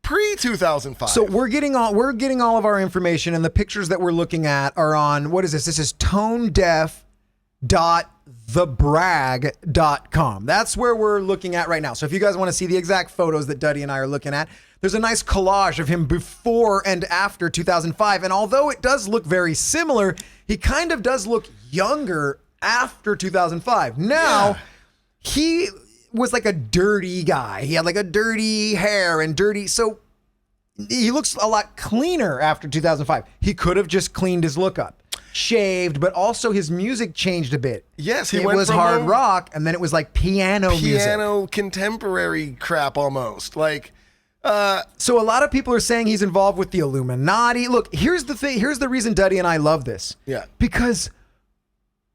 pre 2005. So we're getting all of our information, and the pictures that we're looking at are on, what is this? This is tonedeaf.thebrag.com. That's where we're looking at right now. So if you guys want to see the exact photos that Duddy and I are looking at, there's a nice collage of him before and after 2005. And although it does look very similar, he kind of does look younger after 2005. Now, he was like a dirty guy. He had like a dirty hair and dirty. So he looks a lot cleaner after 2005. He could have just cleaned his look up, shaved, but also his music changed a bit. Yes, it was hard rock, and then it was like piano music. Contemporary crap almost. Like, so a lot of people are saying he's involved with the Illuminati. Look, here's the thing. Here's the reason Duddy and I love this. Yeah. Because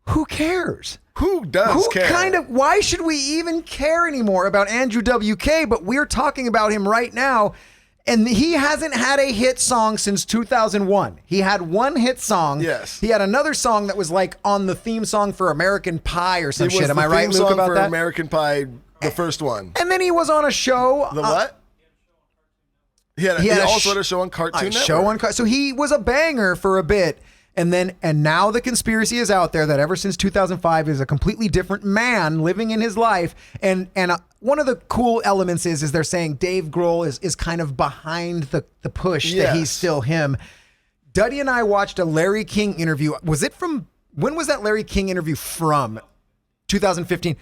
who cares? Who does care? Why should we even care anymore about Andrew WK? But we're talking about him right now. And he hasn't had a hit song since 2001. He had one hit song. Yes. He had another song that was like on the theme song for American Pie or some shit. Am I right, Luke, about that? American Pie, the first one. And then he was on a show. The what? He also had a show on Cartoon Network. So he was a banger for a bit. And now the conspiracy is out there that ever since 2005 is a completely different man living in his life. And one of the cool elements is they're saying Dave Grohl is kind of behind the push that he's still him. Duddy and I watched a Larry King interview. When was that Larry King interview from? 2015.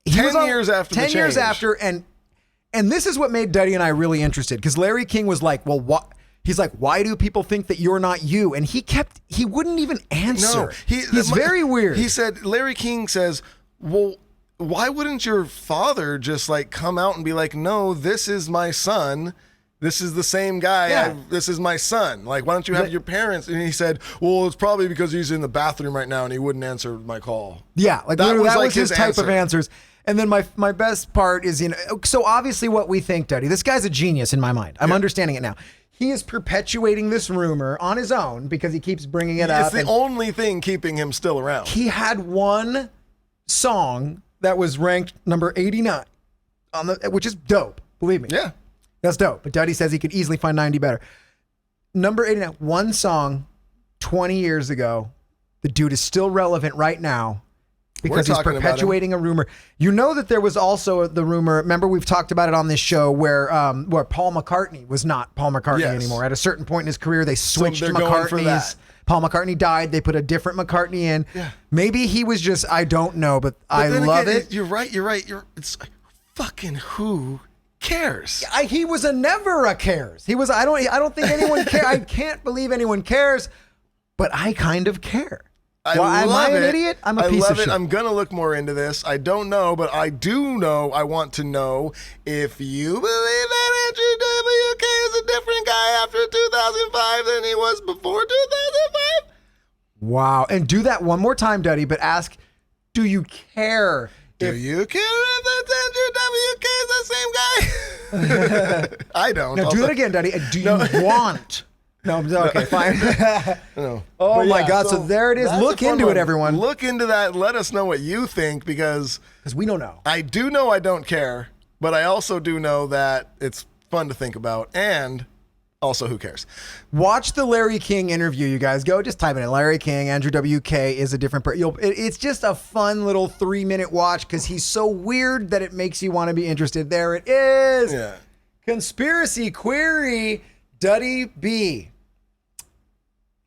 10 years after the 10 years change. after. And this is what made Duddy and I really interested, because Larry King was like, well, what? He's like, why do people think that you're not you? And he wouldn't even answer. No, he's very weird. He said, Larry King says, well, why wouldn't your father just like come out and be like, no, this is my son. This is the same guy. Yeah. This is my son. Like, why don't you have your parents? And he said, well, it's probably because he's in the bathroom right now and he wouldn't answer my call. Yeah, like that was his type of answers. And then my best part is, so obviously what we think, Duddy, this guy's a genius in my mind. I'm understanding it now. He is perpetuating this rumor on his own because he keeps bringing it up. It's the only thing keeping him still around. He had one song that was ranked number 89 which is dope. Believe me. Yeah. That's dope. But Duddy says he could easily find 90 better. Number 89, one song 20 years ago. The dude is still relevant right now because he's perpetuating a rumor. You know that there was also the rumor. Remember, we've talked about it on this show where Paul McCartney was not Paul McCartney anymore. At a certain point in his career, they switched McCartneys. Paul McCartney died. They put a different McCartney in. Yeah. Maybe he was just, I don't know, but I love it. You're right. It's fucking who cares? He was never a cares. He was, I don't think anyone cares. I can't believe anyone cares, but I kind of care. Am I an idiot? I'm a piece of shit. I'm going to look more into this. I don't know, but I do know. I want to know if you believe that Andrew WK is a different guy after 2005 than he was before 2005. Wow. And do that one more time, Duddy, but ask, do you care? Do you care if that's Andrew WK is the same guy? I don't. No, do that again, Duddy. Do you want... No, okay, fine. No. Oh my God! So there it is. Look into it, everyone. Look into that. Let us know what you think, because we don't know. I do know I don't care, but I also do know that it's fun to think about, and also who cares? Watch the Larry King interview, you guys. Go just type it in. Larry King, Andrew WK is a different person. It's just a fun little 3-minute watch because he's so weird that it makes you want to be interested. There it is. Yeah. Conspiracy query. Duddy B.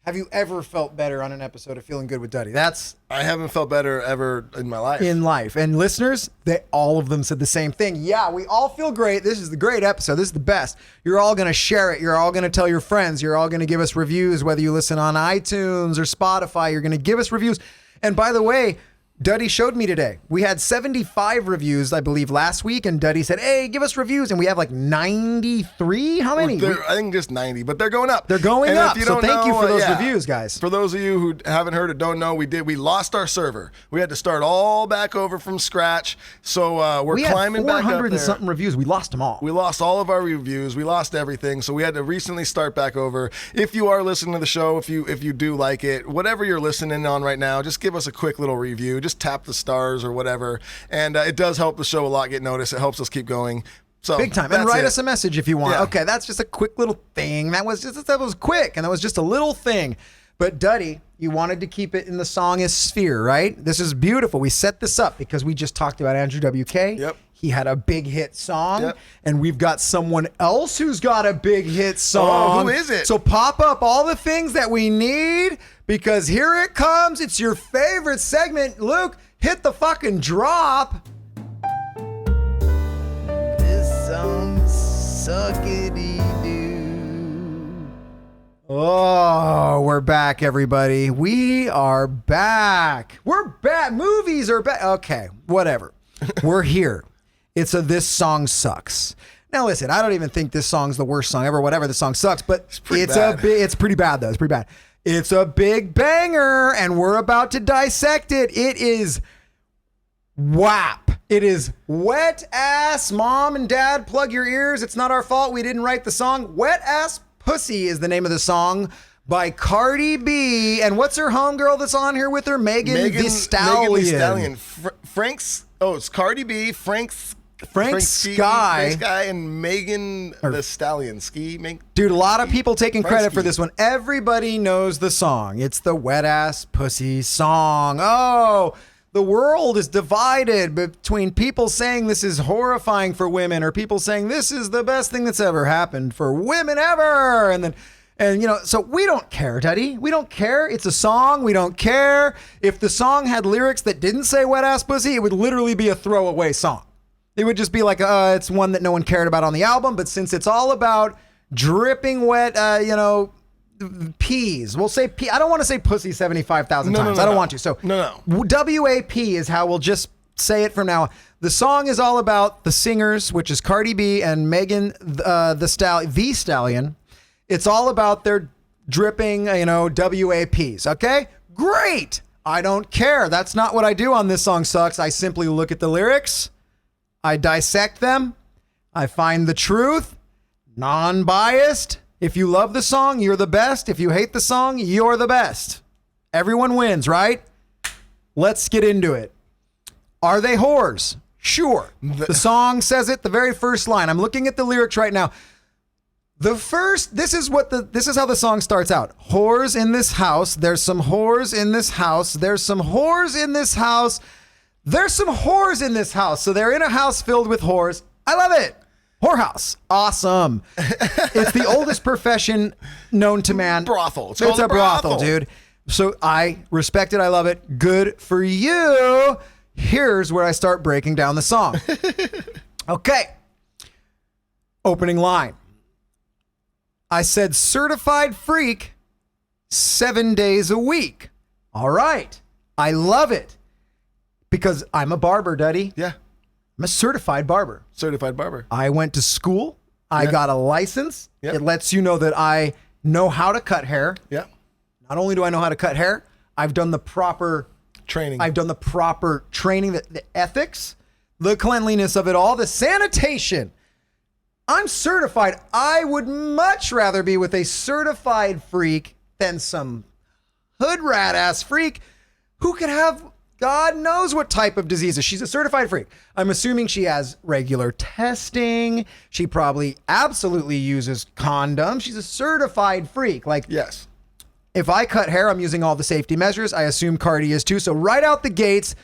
Have you ever felt better on an episode of Feeling Good with Duddy? That's I haven't felt better ever in my life. in life. And listeners, all of them said the same thing. Yeah, we all feel great. This is the great episode. This is the best. You're all going to share it. You're all going to tell your friends. You're all going to give us reviews, whether you listen on iTunes or Spotify. You're going to give us reviews. And by the way, Duddy showed me today. We had 75 reviews, I believe, last week, and Duddy said, hey, give us reviews. And we have like 93. How many? I think just 90, but they're going up. They're going up. So thank you for those reviews, guys. For those of you who haven't heard or don't know, we lost our server. We had to start all back over from scratch. So we're climbing back up there. 400 and something reviews. We lost them all. We lost all of our reviews. We lost everything. So we had to recently start back over. If you are listening to the show, if you do like it, whatever you're listening on right now, just give us a quick little review. Just tap the stars or whatever. And it does help the show a lot get noticed. It helps us keep going. So big time. And write us a message if you want. Yeah. Okay, that's just a quick little thing. That was quick, and that was just a little thing. But Duddy, you wanted to keep it in the songosphere, right? This is beautiful. We set this up because we just talked about Andrew WK. Yep. He had a big hit song, Yep. and we've got someone else who's got a big hit song. Oh, who is it? So pop up all the things that we need because here it comes. It's your favorite segment. Luke, hit the fucking drop. This song suckity-doo. Oh, we're back, everybody. We are back. We're back. Movies are back. Okay, whatever. We're here. It's this song sucks. Now listen, I don't even think this song's the worst song ever. Whatever, the song sucks, but it's pretty bad though. It's pretty bad. It's a big banger, and we're about to dissect it. It is WAP. It is Wet Ass. Mom and Dad, plug your ears. It's not our fault. We didn't write the song. Wet Ass Pussy is the name of the song by Cardi B. And what's her homegirl that's on here with her? Megan Thee Stallion. Megan Thee Stallion. It's Cardi B, Frank Sky, and Megan the Stallion. Dude, a lot of people taking credit for this one. Everybody knows the song. It's the Wet Ass Pussy song. Oh, the world is divided between people saying this is horrifying for women or people saying this is the best thing that's ever happened for women ever. And so we don't care, Duddy. We don't care. It's a song. We don't care. If the song had lyrics that didn't say wet ass pussy, it would literally be a throwaway song. It would just be like, it's one that no one cared about on the album. But since it's all about dripping wet, peas. We'll say pee. I don't want to say pussy 75,000 times. I don't want to. So WAP is how we'll just say it from now. The song is all about the singers, which is Cardi B and Megan the Stallion. It's all about their dripping, WAPs. Okay, great. I don't care. That's not what I do on This Song Sucks. I simply look at the lyrics. I dissect them. I find the truth. Non-biased. If you love the song, you're the best. If you hate the song, you're the best. Everyone wins, right? Let's get into it. Are they whores? Sure. The song says it, the very first line. I'm looking at the lyrics right now. This is how the song starts out. Whores in this house. There's some whores in this house. There's some whores in this house. There's some whores in this house. So they're in a house filled with whores. I love it. Whorehouse. Awesome. It's the oldest profession known to man. Brothel. It's a brothel, dude. So I respect it. I love it. Good for you. Here's where I start breaking down the song. Okay. Opening line. I said certified freak 7 days a week. All right. I love it. Because I'm a barber, Duddy. Yeah. I'm a certified barber. Certified barber. I went to school. I got a license. Yeah. It lets you know that I know how to cut hair. Yeah. Not only do I know how to cut hair, I've done the proper training. The ethics, the cleanliness of it all, the sanitation. I'm certified. I would much rather be with a certified freak than some hood rat ass freak who could have God knows what type of diseases. She's a certified freak. I'm assuming she has regular testing. She probably absolutely uses condoms. She's a certified freak. Yes. If I cut hair, I'm using all the safety measures. I assume Cardi is too. So right out the gates,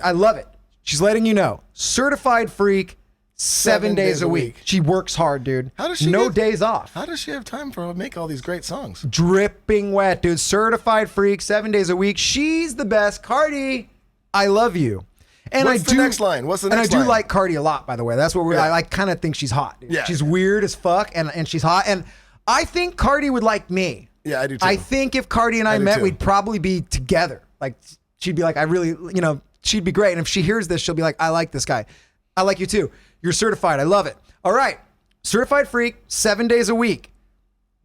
I love it. She's letting you know. Certified freak, 7 days a week. She works hard, dude. How does she no days off. How does she have time for make all these great songs? Dripping wet, dude. Certified freak, 7 days a week. She's the best. Cardi, I love you. And What's the next line? What's the next line? line? And I do like Cardi a lot, by the way. That's what I kind of think she's hot. Dude. Yeah. She's weird as fuck, and she's hot. And I think Cardi would like me. Yeah, I do too. I think if Cardi and I met, too. we'd probably be together. Like, she'd be like, I really, she'd be great. And if she hears this, she'll be like, I like this guy. I like you too. You're certified. I love it. All right. Certified freak, 7 days a week.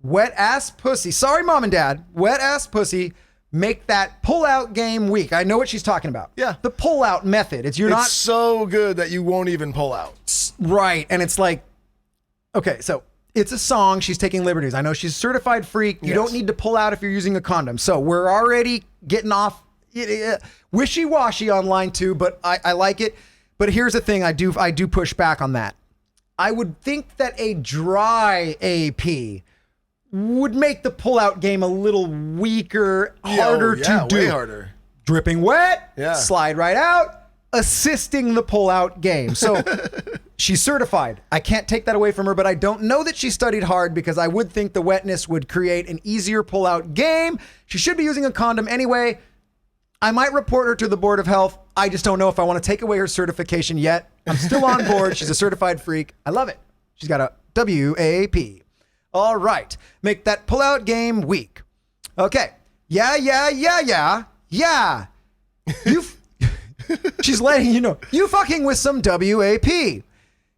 Wet ass pussy. Sorry, mom and dad. Wet ass pussy. Make that pull-out game weak. I know what she's talking about. Yeah. The pull-out method. It's so good that you won't even pull out. Right. And it's like, okay, so it's a song. She's taking liberties. I know she's a certified freak. You don't need to pull out if you're using a condom. So we're already getting off wishy-washy on line 2, but I like it. But here's the thing. I do push back on that. I would think that a dry AP would make the pullout game a little weaker, harder to do. Way harder. Dripping wet, Yeah. slide right out, assisting the pullout game. So she's certified. I can't take that away from her, but I don't know that she studied hard because I would think the wetness would create an easier pullout game. She should be using a condom anyway. I might report her to the Board of Health. I just don't know if I want to take away her certification yet. I'm still on board. She's a certified freak. I love it. She's got a WAP. All right. Make that pullout game weak. Okay. Yeah. She's letting you know. You fucking with some WAP.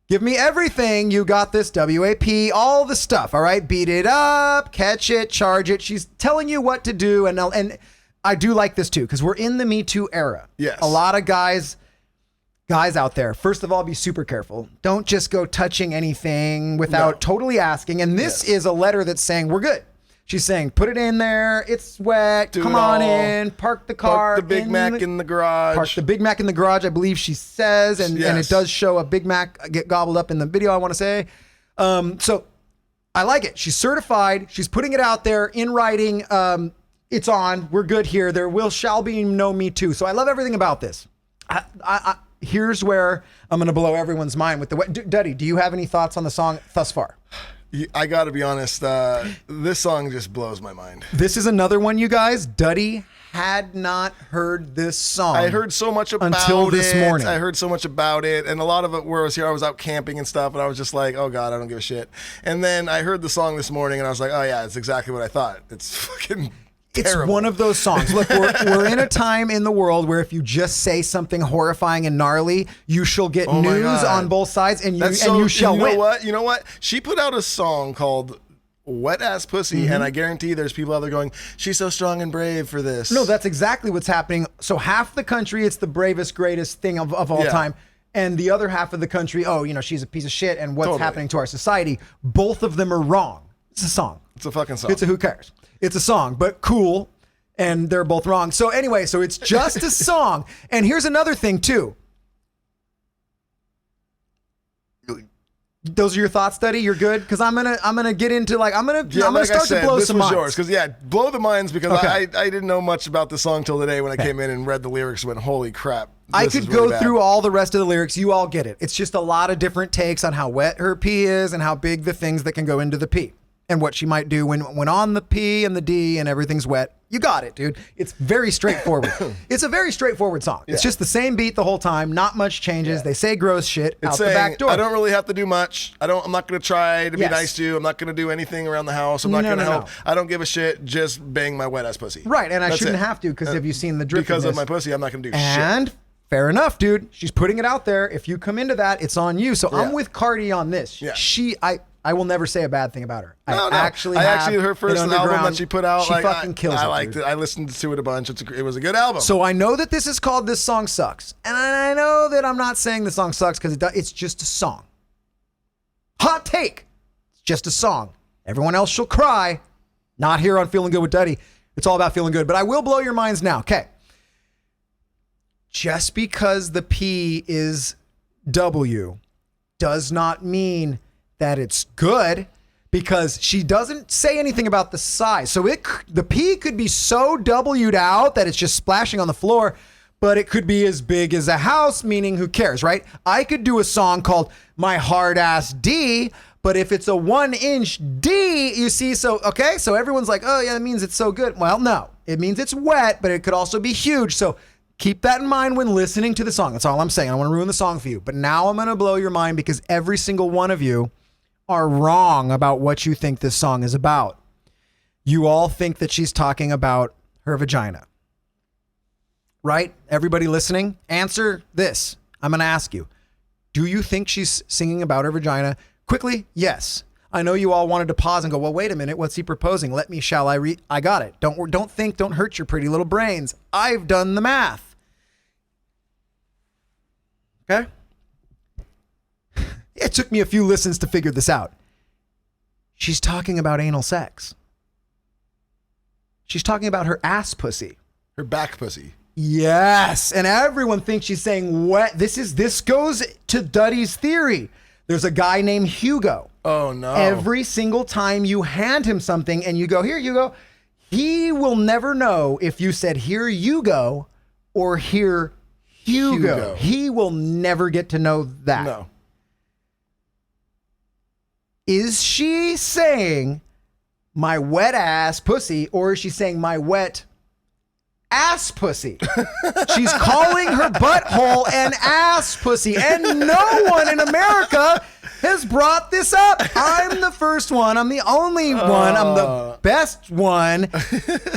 Give me everything. You got this WAP. All the stuff. All right. Beat it up. Catch it. Charge it. She's telling you what to do. And I do like this too, because we're in the Me Too era. Yes. A lot of guys out there, first of all, be super careful. Don't just go touching anything without totally asking. And this is a letter that's saying, we're good. She's saying, put it in there. It's wet. Come on in. Park the car. Park the Big Mac in the garage. Park the Big Mac in the garage, I believe she says. And it does show a Big Mac get gobbled up in the video, I want to say. So I like it. She's certified. She's putting it out there in writing. It's on. We're good here. There shall be no Me Too. So I love everything about this. Here's where I'm going to blow everyone's mind with the Duddy, do you have any thoughts on the song thus far? I got to be honest. This song just blows my mind. This is another one, you guys. Duddy had not heard this song. I heard so much about until this morning. I heard so much about it. And a lot of it where I was here, I was out camping and stuff. And I was just like, oh God, I don't give a shit. And then I heard the song this morning and I was like, oh yeah, it's exactly what I thought. It's fucking terrible. It's one of those songs. Look, we're in a time in the world where if you just say something horrifying and gnarly, you shall get news on both sides, and you shall win. You know what? She put out a song called "Wet Ass Pussy," and I guarantee there's people out there going, "She's so strong and brave for this." No, that's exactly what's happening. So half the country, it's the bravest, greatest thing of all time. And the other half of the country, she's a piece of shit, and what's happening to our society. Both of them are wrong. It's a song. It's a fucking song. It's a who cares. It's a song, but cool, and they're both wrong. So anyway, so it's just a song. And here's another thing too. Those are your thoughts, Duddy? You're good? Because I'm gonna get into I'm gonna start to blow some minds. Yours, because blow the minds, because I didn't know much about the song till today when I came in and read the lyrics and went, holy crap. I could go through all the rest of the lyrics. You all get it. It's just a lot of different takes on how wet her pee is and how big the things that can go into the pee. And what she might do when on the P and the D and everything's wet. You got it, dude. It's very straightforward. It's a very straightforward song. It's just the same beat the whole time. Not much changes. They say gross shit out the back door. I don't really have to do much. I'm not going to try to be nice to you. I'm not going to do anything around the house. I'm not going to help. I don't give a shit. Just bang my wet ass pussy. Right, and I shouldn't have to because have you seen the drippiness? Because of my pussy, I'm not going to do shit. And fair enough, dude. She's putting it out there. If you come into that, it's on you. So I'm with Cardi on this. Yeah. I will never say a bad thing about her. No. Actually, her first album that she put out, she fucking kills it. I liked it. I listened to it a bunch. It was a good album. So I know that this is called "This Song Sucks," and I know that I'm not saying the song sucks because it's just a song. Hot take. It's just a song. Everyone else shall cry. Not here on Feeling Good with Duddy. It's all about feeling good. But I will blow your minds now. Okay. Just because the P is W does not mean that it's good, because she doesn't say anything about the size. So the P could be so W'd out that it's just splashing on the floor, but it could be as big as a house, meaning who cares, right? I could do a song called My Hard Ass D, but if it's a 1-inch D, you see, so everyone's like, oh yeah, that means it's so good. Well, no, it means it's wet, but it could also be huge. So keep that in mind when listening to the song. That's all I'm saying. I don't want to ruin the song for you, but now I'm going to blow your mind because every single one of you are wrong about what you think this song is about. You all think that she's talking about her vagina. Right? Everybody listening, answer this. I'm going to ask you. Do you think she's singing about her vagina? Quickly, yes. I know you all wanted to pause and go, well, wait a minute. What's he proposing? Shall I read? I got it. Don't hurt your pretty little brains. I've done the math. Okay? It took me a few listens to figure this out. She's talking about anal sex. She's talking about her ass pussy. Her back pussy. Yes. And everyone thinks she's saying wet. This goes to Duddy's theory. There's a guy named Hugo. Oh, no. Every single time you hand him something and you go, here you go, he will never know if you said, here you go, or here Hugo. He will never get to know that. No. Is she saying my wet ass pussy, or is she saying my wet ass pussy? She's calling her butthole an ass pussy, and no one in America has brought this up. I'm the first one. I'm the only one. I'm the best one.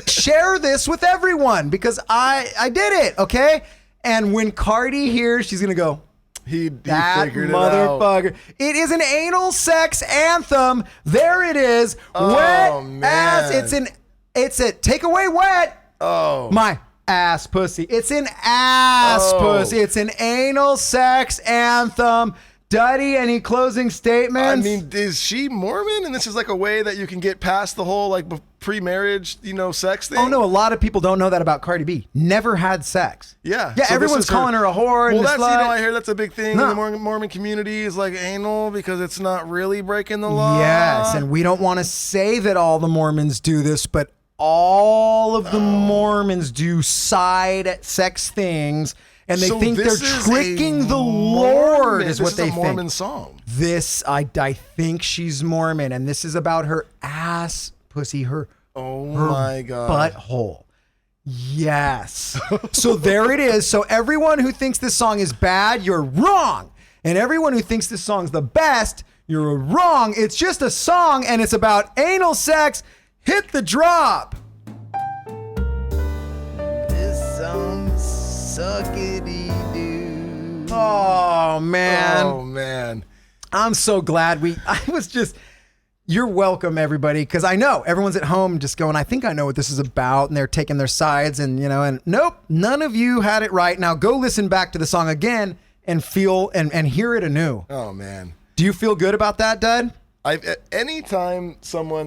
Share this with everyone because I did it, okay? And when Cardi hears, she's gonna go, He that figured motherfucker. it out. It is an anal sex anthem. There it is. Wet man. ass. It's a take away wet. Oh. My ass pussy. It's an ass pussy. It's an anal sex anthem. Duddy, any closing statements? I mean, is she Mormon? And this is like a way that you can get past the whole like pre-marriage, sex thing? Oh no, a lot of people don't know that about Cardi B. Never had sex. Yeah. Yeah, So everyone's calling her a whore. Well, and that's, slut. I hear that's a big thing in the Mormon community is like anal because it's not really breaking the law. Yes, and we don't want to say that all the Mormons do this, but all of the Mormons do side sex things, and they think they're tricking the Lord, is what they think. This is a Mormon song. This, I think she's Mormon, and this is about her ass pussy, her my God. butthole. Yes. So there it is. So everyone who thinks this song is bad, you're wrong. And everyone who thinks this song's the best, you're wrong. It's just a song, and it's about anal sex. Hit the drop. This song's suckity-doo. Oh, man. Oh, man. I'm so glad you're welcome, everybody, because I know everyone's at home just going, I think I know what this is about, and they're taking their sides, and and nope, none of you had it right. Now go listen back to the song again and feel and hear it anew. Oh, man. Do you feel good about that, Dud? Anytime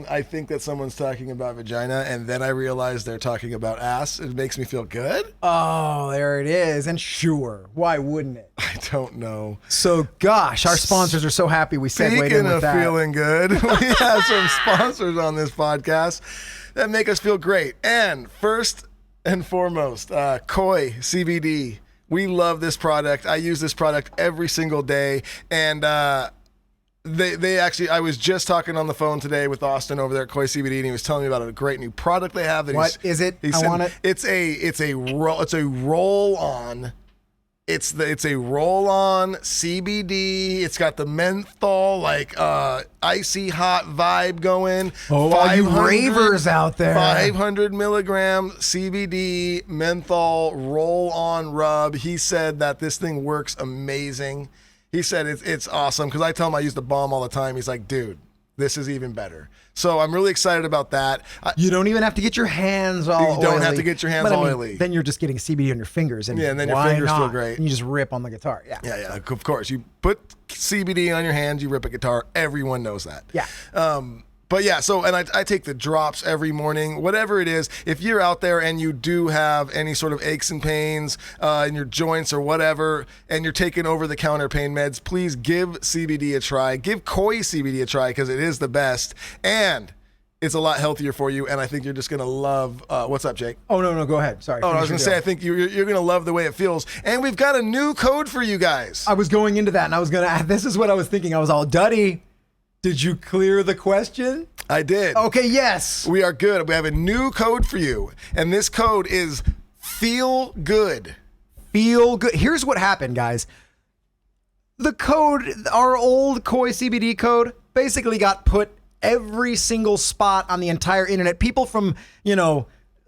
I think that someone's talking about vagina and then I realize they're talking about ass, it makes me feel good. Oh, there it is. And sure, why wouldn't it? I don't know. So, gosh, our sponsors are so happy we segued in with that. Speaking of feeling good, we have some sponsors on this podcast that make us feel great. And first and foremost, Koi CBD. We love this product. I use this product every single day. And, They actually, I was just talking on the phone today with Austin over there at Koi CBD, and he was telling me about a great new product they have. What is it? I want it. It's a roll on. It's a roll on CBD. It's got the menthol icy hot vibe going. Oh, all you ravers out there! 500 milligram CBD menthol roll on rub. He said that this thing works amazing. He said it's awesome because I tell him I use the balm all the time. He's like, dude, this is even better. So I'm really excited about that. You don't even have to get your hands all oily. You don't have to get your hands oily. Then you're just getting CBD on your fingers. And then your fingers feel great. And you just rip on the guitar. Yeah. Yeah, of course. You put CBD on your hands, you rip a guitar. Everyone knows that. Yeah. But yeah, I take the drops every morning, whatever it is. If you're out there and you do have any sort of aches and pains in your joints or whatever, and you're taking over-the-counter pain meds, please give CBD a try. Give Koi CBD a try because it is the best. And It's a lot healthier for you, and I think you're just gonna love. What's up, Jake? Oh no, go ahead. Sorry. Oh, I was gonna say I think you're gonna love the way it feels, and we've got a new code for you guys. I was going into that, and I was gonna. This is what I was thinking. I was all, Duddy, did you clear the question? I did. Okay, yes. We are good. We have a new code for you, and this code is Feel Good. Feel good. Here's what happened, guys. The code, our old Koi CBD code, basically got put every single spot on the entire internet. People from,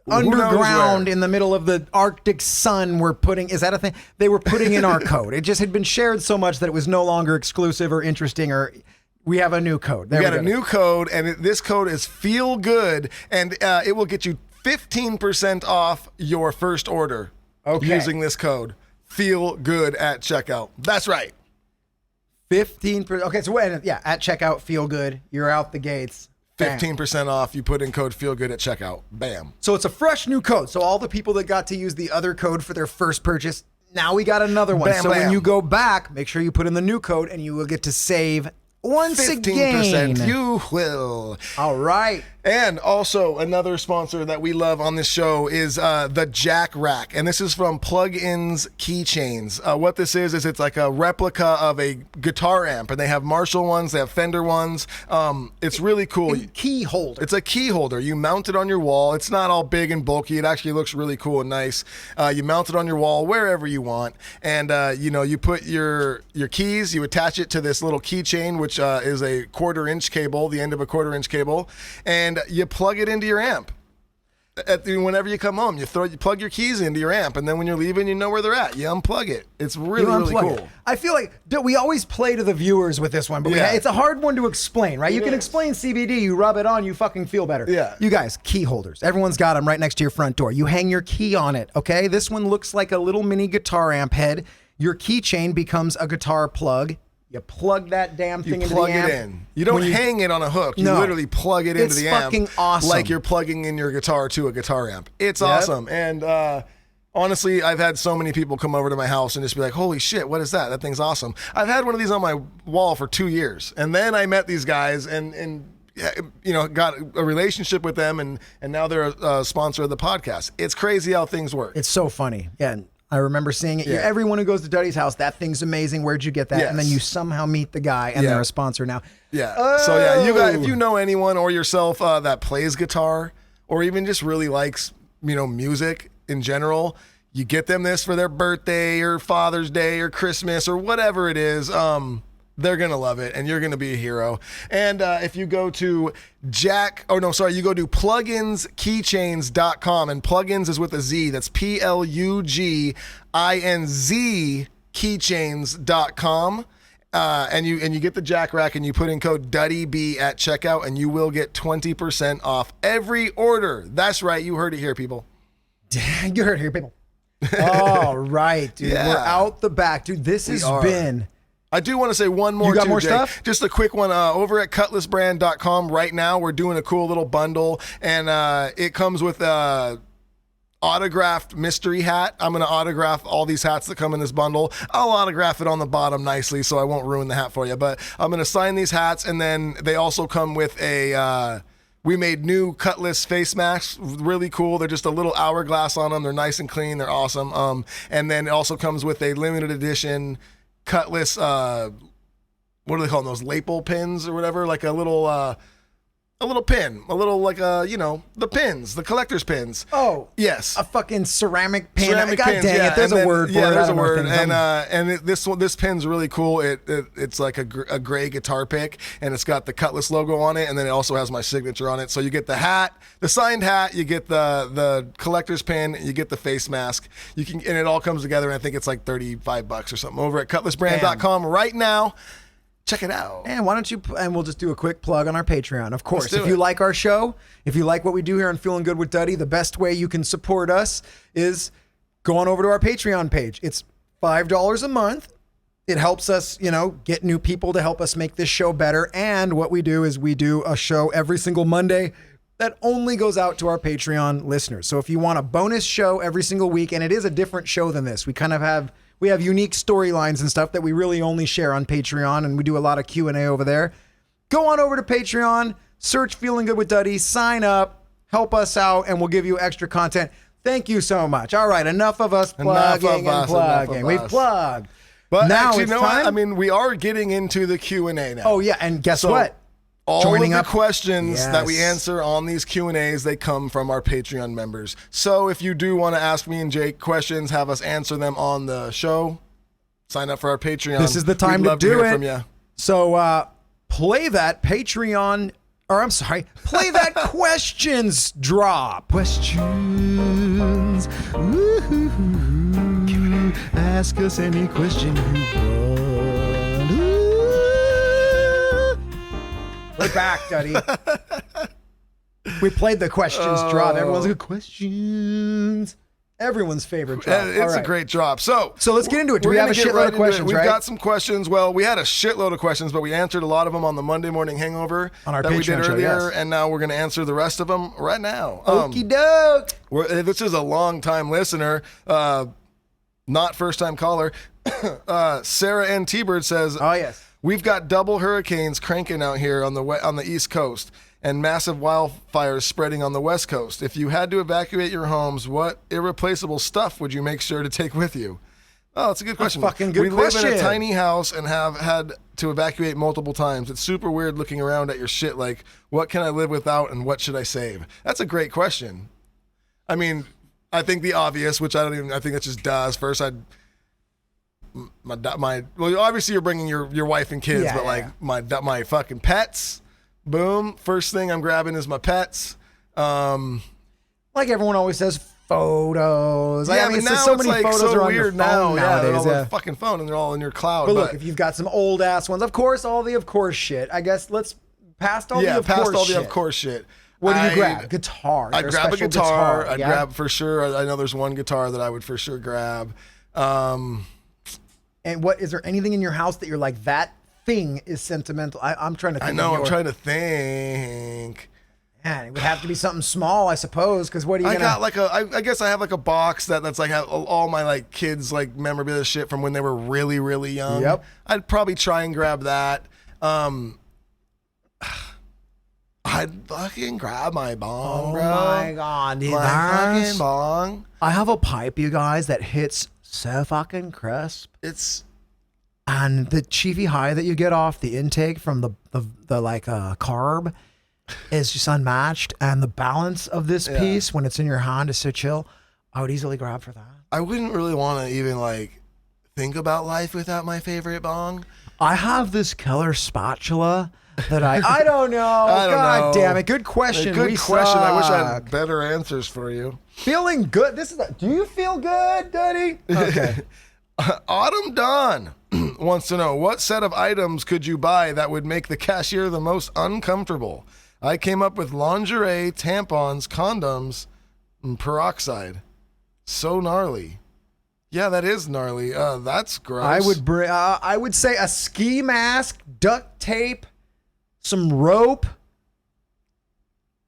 underground in the middle of the Arctic sun were putting, is that a thing? They were putting in our code. It just had been shared so much that it was no longer exclusive or interesting, or we have a new code. We got a new code, and this code is Feel Good, and it will get you 15% off your first order using this code. Feel Good at checkout. That's right. 15%. Okay, so at checkout, Feel Good. You're out the gates. 15% off. You put in code Feel Good at checkout. Bam. So it's a fresh new code. So all the people that got to use the other code for their first purchase, now we got another one. Bam, so bam. when you go back, make sure you put in the new code, and you will get to save once 15%. again. You will. All right. And also another sponsor that we love on this show is the Jack Rack. And this is from Plugins Keychains. What this is it's like a replica of a guitar amp. And they have Marshall ones, they have Fender ones. It's really cool. Key holder. It's a key holder. You mount it on your wall. It's not all big and bulky. It actually looks really cool and nice. You mount it on your wall wherever you want. And, you put your keys, you attach it to this little keychain, which is a 1/4-inch cable, the end of a 1/4-inch cable. And you plug it into your amp. Whenever you come home, you plug your keys into your amp, and then when you're leaving, you know where they're at. You unplug it. It's really cool. It. I feel like we always play to the viewers with this one, but it's a hard one to explain, right? You can explain CBD, you rub it on, you fucking feel better. Yeah. You guys, key holders. Everyone's got them right next to your front door. You hang your key on it, okay? This one looks like a little mini guitar amp head. Your keychain becomes a guitar plug. You plug that damn thing into the amp. You plug it in. You don't hang it on a hook. You literally plug it into the amp. It's fucking awesome. Like you're plugging in your guitar to a guitar amp. It's awesome. And honestly, I've had so many people come over to my house and just be like, holy shit, what is that? That thing's awesome. I've had one of these on my wall for 2 years. And then I met these guys and got a relationship with them. And now they're a sponsor of the podcast. It's crazy how things work. It's so funny. Yeah. I remember seeing it. Yeah. Everyone who goes to Duddy's house, that thing's amazing. Where'd you get that? Yes. And then you somehow meet the guy, and they're a sponsor now. Yeah. Oh. So yeah, you guys, if you know anyone or yourself that plays guitar or even just really likes music in general, you get them this for their birthday or Father's Day or Christmas or whatever it is. They're going to love it, and you're going to be a hero. And if you go to you go to pluginskeychains.com, and plugins is with a Z. That's PLUGINZ keychains.com. And you get the Jack Rack, and you put in code DuddyB at checkout, and you will get 20% off every order. That's right. You heard it here, people. You heard it here, people. All right, dude. Yeah. We're out the back. Dude, this has been... I do want to say one more. You got too, more Jake. stuff? Just a quick one. Over at cutlassbrand.com right now, we're doing a cool little bundle, and it comes with autographed mystery hat. I'm going to autograph all these hats that come in this bundle. I'll autograph it on the bottom nicely so I won't ruin the hat for you, but I'm going to sign these hats, and then they also come with we made new Cutlass face masks, really cool. They're just a little hourglass on them. They're nice and clean. They're awesome. And then it also comes with a limited edition Cutlass, what do they call them? Those lapel pins or whatever, like a little pin, the pins, the collector's pins. Oh, yes, a fucking ceramic pin. Ceramic God pins, dang it, there's a word for it. Yeah, there's a word, and this pin's really cool. It's like a gray guitar pick, and it's got the Cutlass logo on it, and then it also has my signature on it. So you get the hat, the signed hat, you get the collector's pin, you get the face mask. And it all comes together. And I think it's like $35 or something over at cutlassbrand.com right now. Check it out. And why don't you, and we'll just do a quick plug on our Patreon. Of course, if you like our show, if you like what we do here on Feeling Good with Duddy, the best way you can support us is go on over to our Patreon page. It's $5 a month. It helps us, get new people to help us make this show better. And what we do is we do a show every single Monday that only goes out to our Patreon listeners. So if you want a bonus show every single week, and it is a different show than this, we have unique storylines and stuff that we really only share on Patreon, and we do a lot of Q&A over there. Go on over to Patreon, Search Feeling Good with Duddy, sign up, help us out, and we'll give you extra content. Thank you so much. All right, enough of us plugging and plugging. We've plugged. But now actually, it's you know what? time. I mean, we are getting into the Q&A now. Oh, yeah, and guess what? All Joining of the up questions that we Yes. answer on these Q&As, they come from our Patreon members. So if you do want to ask me and Jake questions, have us answer them on the show, sign up for our Patreon. This is the time We'd to love do hear it. from you. So play that Patreon, or I'm sorry, play that questions drop. Questions. Woo-hoo-hoo. Ask us any question you want. Ooh. We're back, Duddy. We played the questions drop. Everyone's like, questions. Everyone's favorite drop. It's a great drop. So let's get into it. Do we're we have a gonna get shitload of into it. questions, We've right? got some questions. Well, we had a shitload of questions, but we answered a lot of them on the Monday Morning Hangover On our that we Patreon did show, earlier, yes. and now we're going to answer the rest of them right now. Okie doke. This is a long-time listener, not first-time caller. Sarah N. T-Bird says, Oh, yes. we've got double hurricanes cranking out here on the East Coast and massive wildfires spreading on the West Coast. If you had to evacuate your homes, what irreplaceable stuff would you make sure to take with you? Oh, that's a good question. fucking good we live in a question. tiny house and have had to evacuate multiple times. It's super weird looking around at your shit like, what can I live without and what should I save? That's a great question. I mean, I think the obvious, which I think that's just does. First, well, obviously you're bringing your wife and kids, Yeah, but yeah. like my fucking pets. Boom. First thing I'm grabbing is my pets. Like everyone always says, photos. Yeah, I mean, but now so it's many like photos so are on your weird phone now. Yeah, they're nowadays. all on Yeah. the fucking phone and they're all in your cloud. But look, if you've got some old ass ones, of course, all the of course shit. I guess let's past all the of past course all shit. the of course shit. What do you I- grab? Guitar. I'd Is there grab a special guitar. I'd yeah? grab for sure. I know there's one guitar that I would for sure grab. And what is there anything in your house that you're like that thing is sentimental? I'm trying to think. I know. of I'm trying to think. Man, it would have to be something small, I suppose. Because what are you I gonna? got like I guess I have like a box that's like have all my like kids like memorabilia shit from when they were really really young. Yep. I'd probably try and grab that. I'd fucking grab my bong, Oh bro. my god, dude, My that's- fucking bong. I have a pipe, you guys, that hits so fucking crisp. It's And the chiefy high that you get off the intake from the carb is just unmatched. And the balance of this piece when it's in your hand is so chill. I would easily grab for that. I wouldn't really want to even like think about life without my favorite bong. I have this killer spatula that I don't know. I don't God know. damn it. Good question. Good We question. I wish I suck. had better answers for you. Feeling good. Do you feel good, Duddy? Okay. Autumn Dawn wants to know, what set of items could you buy that would make the cashier the most uncomfortable? I came up with lingerie, tampons, condoms, and peroxide. So gnarly. Yeah, that is gnarly. That's gross. I would say a ski mask, duct tape, some rope,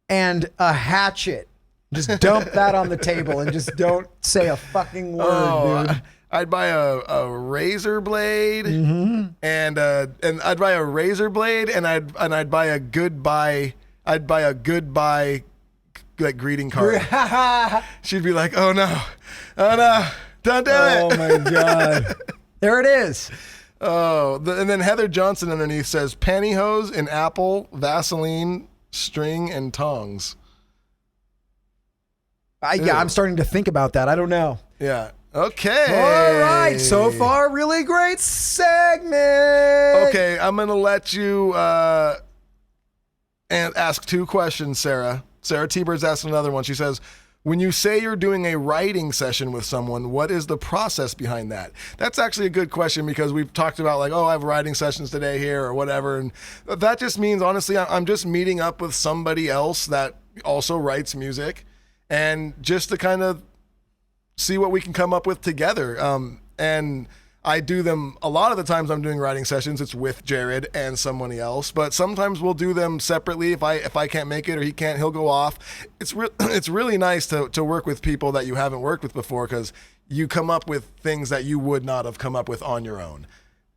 and a hatchet. Just dump that on the table and just don't say a fucking word, dude. I'd buy a razor blade, Mm-hmm. and I'd buy a razor blade, and I'd buy a goodbye. I'd buy a goodbye like greeting card. She'd be like, "Oh no, don't do it." Oh my god. There it is. And then Heather Johnson underneath says pantyhose and apple, Vaseline, string, and tongs. I'm starting to think about that. I don't know. Yeah. Okay. All right. So far, really great segment. Okay, I'm gonna let you and ask two questions, Sarah. Sarah T-Bird's asked another one. She says, when you say you're doing a writing session with someone, what is the process behind that? That's actually a good question because we've talked about like, oh, I have writing sessions today here or whatever. And that just means, honestly, I'm just meeting up with somebody else that also writes music and just to kind of see what we can come up with together. And I do them a lot of the times. I'm doing writing sessions. It's with Jared and somebody else, but sometimes we'll do them separately. If I can't make it or he can't, he'll go off. It's really nice to work with people that you haven't worked with before because you come up with things that you would not have come up with on your own.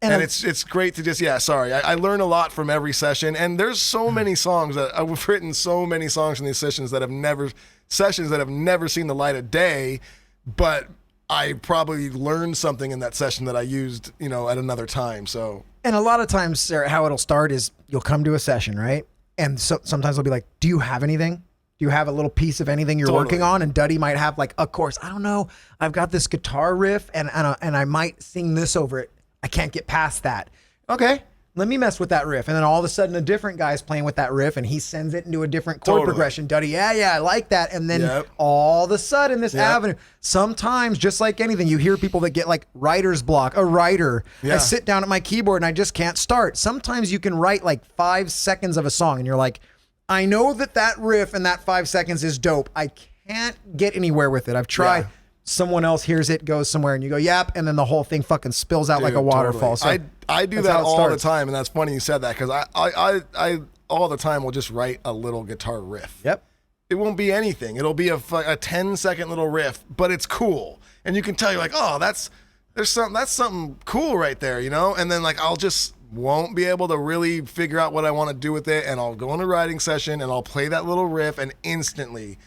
And it's great to just, I learn a lot from every session. And there's so many songs that I've written so many songs in these sessions that have never seen the light of day, but I probably learned something in that session that I used, at another time. So, and a lot of times, Sarah, how it'll start is you'll come to a session, right? And sometimes they'll be like, do you have anything? Do you have a little piece of anything you're working on? And Duddy might have like a chorus. I don't know. I've got this guitar riff and I might sing this over it. I can't get past that. Okay, let me mess with that riff. And then all of a sudden a different guy's playing with that riff and he sends it into a different chord progression. Duddy, yeah, I like that. And then all of a sudden this avenue, sometimes just like anything, you hear people that get like writer's block, a writer. I sit down at my keyboard and I just can't start. Sometimes you can write like 5 seconds of a song and you're like, I know that riff and that 5 seconds is dope. I can't get anywhere with it. I've tried. Yeah. Someone else hears it, goes somewhere, and you go, yep, and then the whole thing fucking spills out like a waterfall. Totally. So I do that all the time, and that's funny you said that because I all the time will just write a little guitar riff. Yep. It won't be anything. It'll be a 10-second little riff, but it's cool, and you can tell you're like, oh, that's something cool right there, And then like I'll just won't be able to really figure out what I want to do with it, and I'll go on a writing session and I'll play that little riff, and instantly,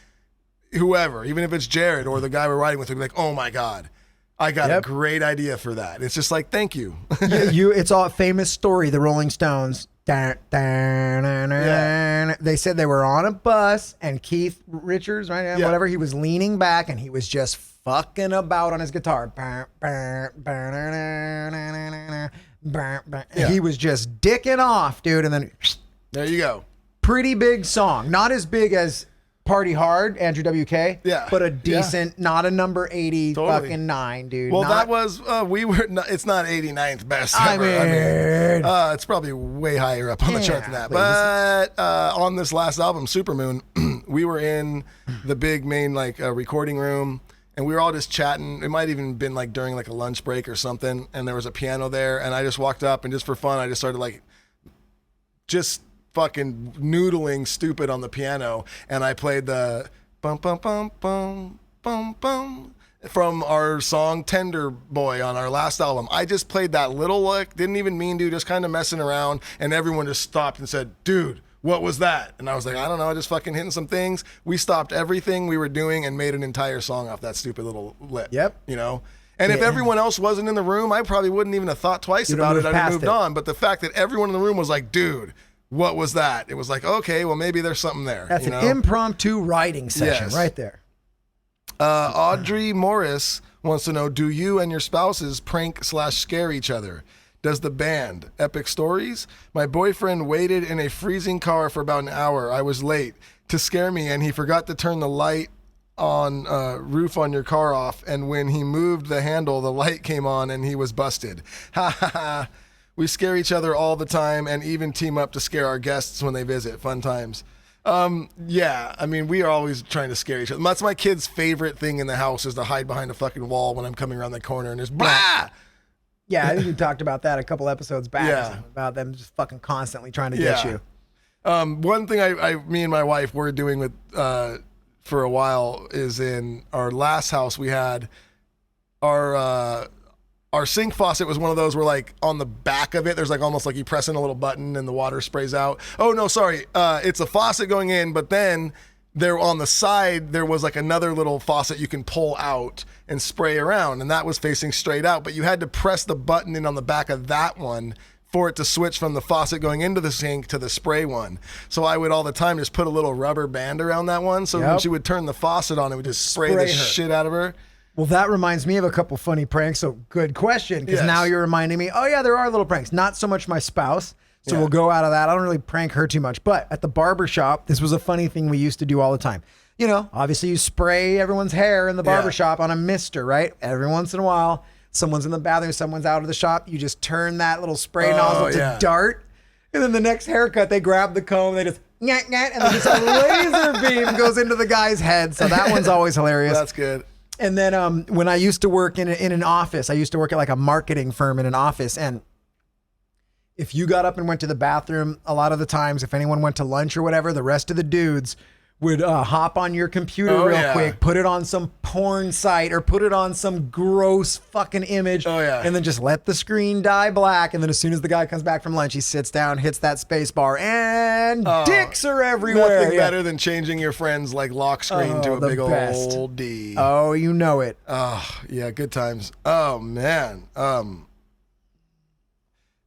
whoever, even if it's Jared or the guy we're writing with, will be like, oh my God, I got a great idea for that. It's just like, thank you. It's all a famous story, the Rolling Stones. They said they were on a bus and Keith Richards, right? Whatever, he was leaning back and he was just fucking about on his guitar. He was just dicking off, dude. And then there you go. Pretty big song. Not as big as Party Hard, Andrew WK. Yeah. But a decent, not a number 80 fucking 9, dude. Well, that was, it's not 89th best ever. It's probably way higher up on the chart than that. But on this last album, Supermoon, we were in the big main recording room. And we were all just chatting. It might even been like during like a lunch break or something. And there was a piano there. And I just walked up and just for fun, I just started just fucking noodling stupid on the piano. And I played the bum, bum, bum, bum, bum, bum from our song Tender Boy on our last album. I just played that little didn't even mean to, just kind of messing around. And everyone just stopped and said, dude, what was that? And I was like, I don't know, just fucking hitting some things. We stopped everything we were doing and made an entire song off that stupid little lip. Yep. And if everyone else wasn't in the room, I probably wouldn't even have thought twice about it. I'd have moved on. But the fact that everyone in the room was like, dude, what was that? It was like, okay, well, maybe there's something there. That's an impromptu writing session right there. Audrey Morris wants to know, do you and your spouses prank/scare each other? Does the band? Epic stories? My boyfriend waited in a freezing car for about an hour. I was late to scare me, and he forgot to turn the light on roof on your car off. And when he moved the handle, the light came on, and he was busted. Ha ha ha. We scare each other all the time, and even team up to scare our guests when they visit. Fun times. We are always trying to scare each other. That's my kid's favorite thing in the house is to hide behind a fucking wall when I'm coming around the corner and there's blah. Yeah, I think we talked about that a couple episodes back. About them just fucking constantly trying to get you. One thing me and my wife were doing with for a while is in our last house we had our sink faucet was one of those where on the back of it there's almost like you press in a little button and the water sprays out. Oh no, sorry. It's a faucet going in, but then there on the side, there was another little faucet you can pull out and spray around, and that was facing straight out, but you had to press the button in on the back of that one for it to switch from the faucet going into the sink to the spray one. So I would all the time just put a little rubber band around that one, so when she would turn the faucet on, it would just spray the shit out of her. Well, that reminds me of a couple funny pranks, so good question, because now you're reminding me, oh yeah, there are little pranks. Not so much my spouse. So we'll go out of that. I don't really prank her too much. But at the barber shop, this was a funny thing we used to do all the time. Obviously you spray everyone's hair in the barber shop on a mister, right? Every once in a while, someone's in the bathroom, someone's out of the shop. You just turn that little spray nozzle to dart. And then the next haircut, they grab the comb, they just, and then just a laser beam goes into the guy's head. So that one's always hilarious. That's good. And then when I used to work in an office, I used to work at a marketing firm in an office, and if you got up and went to the bathroom, a lot of the times, if anyone went to lunch or whatever, the rest of the dudes would hop on your computer quick, put it on some porn site or put it on some gross fucking image. Oh, yeah. And then just let the screen die black. And then as soon as the guy comes back from lunch, he sits down, hits that space bar, and dicks are everywhere. Nothing better than changing your friend's like lock screen to a the big best. old D. Oh, you know it. Oh, yeah, good times. Oh, man.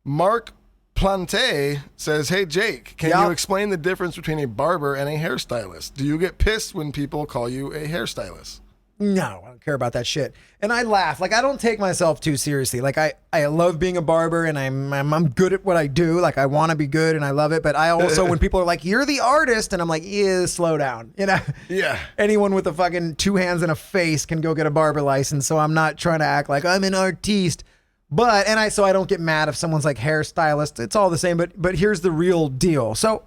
Mark Plante says, hey, Jake, can you explain the difference between a barber and a hairstylist? Do you get pissed when people call you a hairstylist? No, I don't care about that shit. And I laugh. Like, I don't take myself too seriously. Like, I love being a barber, and I'm good at what I do. Like, I want to be good, and I love it. But I also, when people are like, you're the artist, and I'm like, yeah, slow down. You know? Yeah. Anyone with a fucking 2 hands and a face can go get a barber license. So I'm not trying to act like I'm an artiste. But, so I don't get mad if someone's like hairstylist. It's all the same, but here's the real deal. So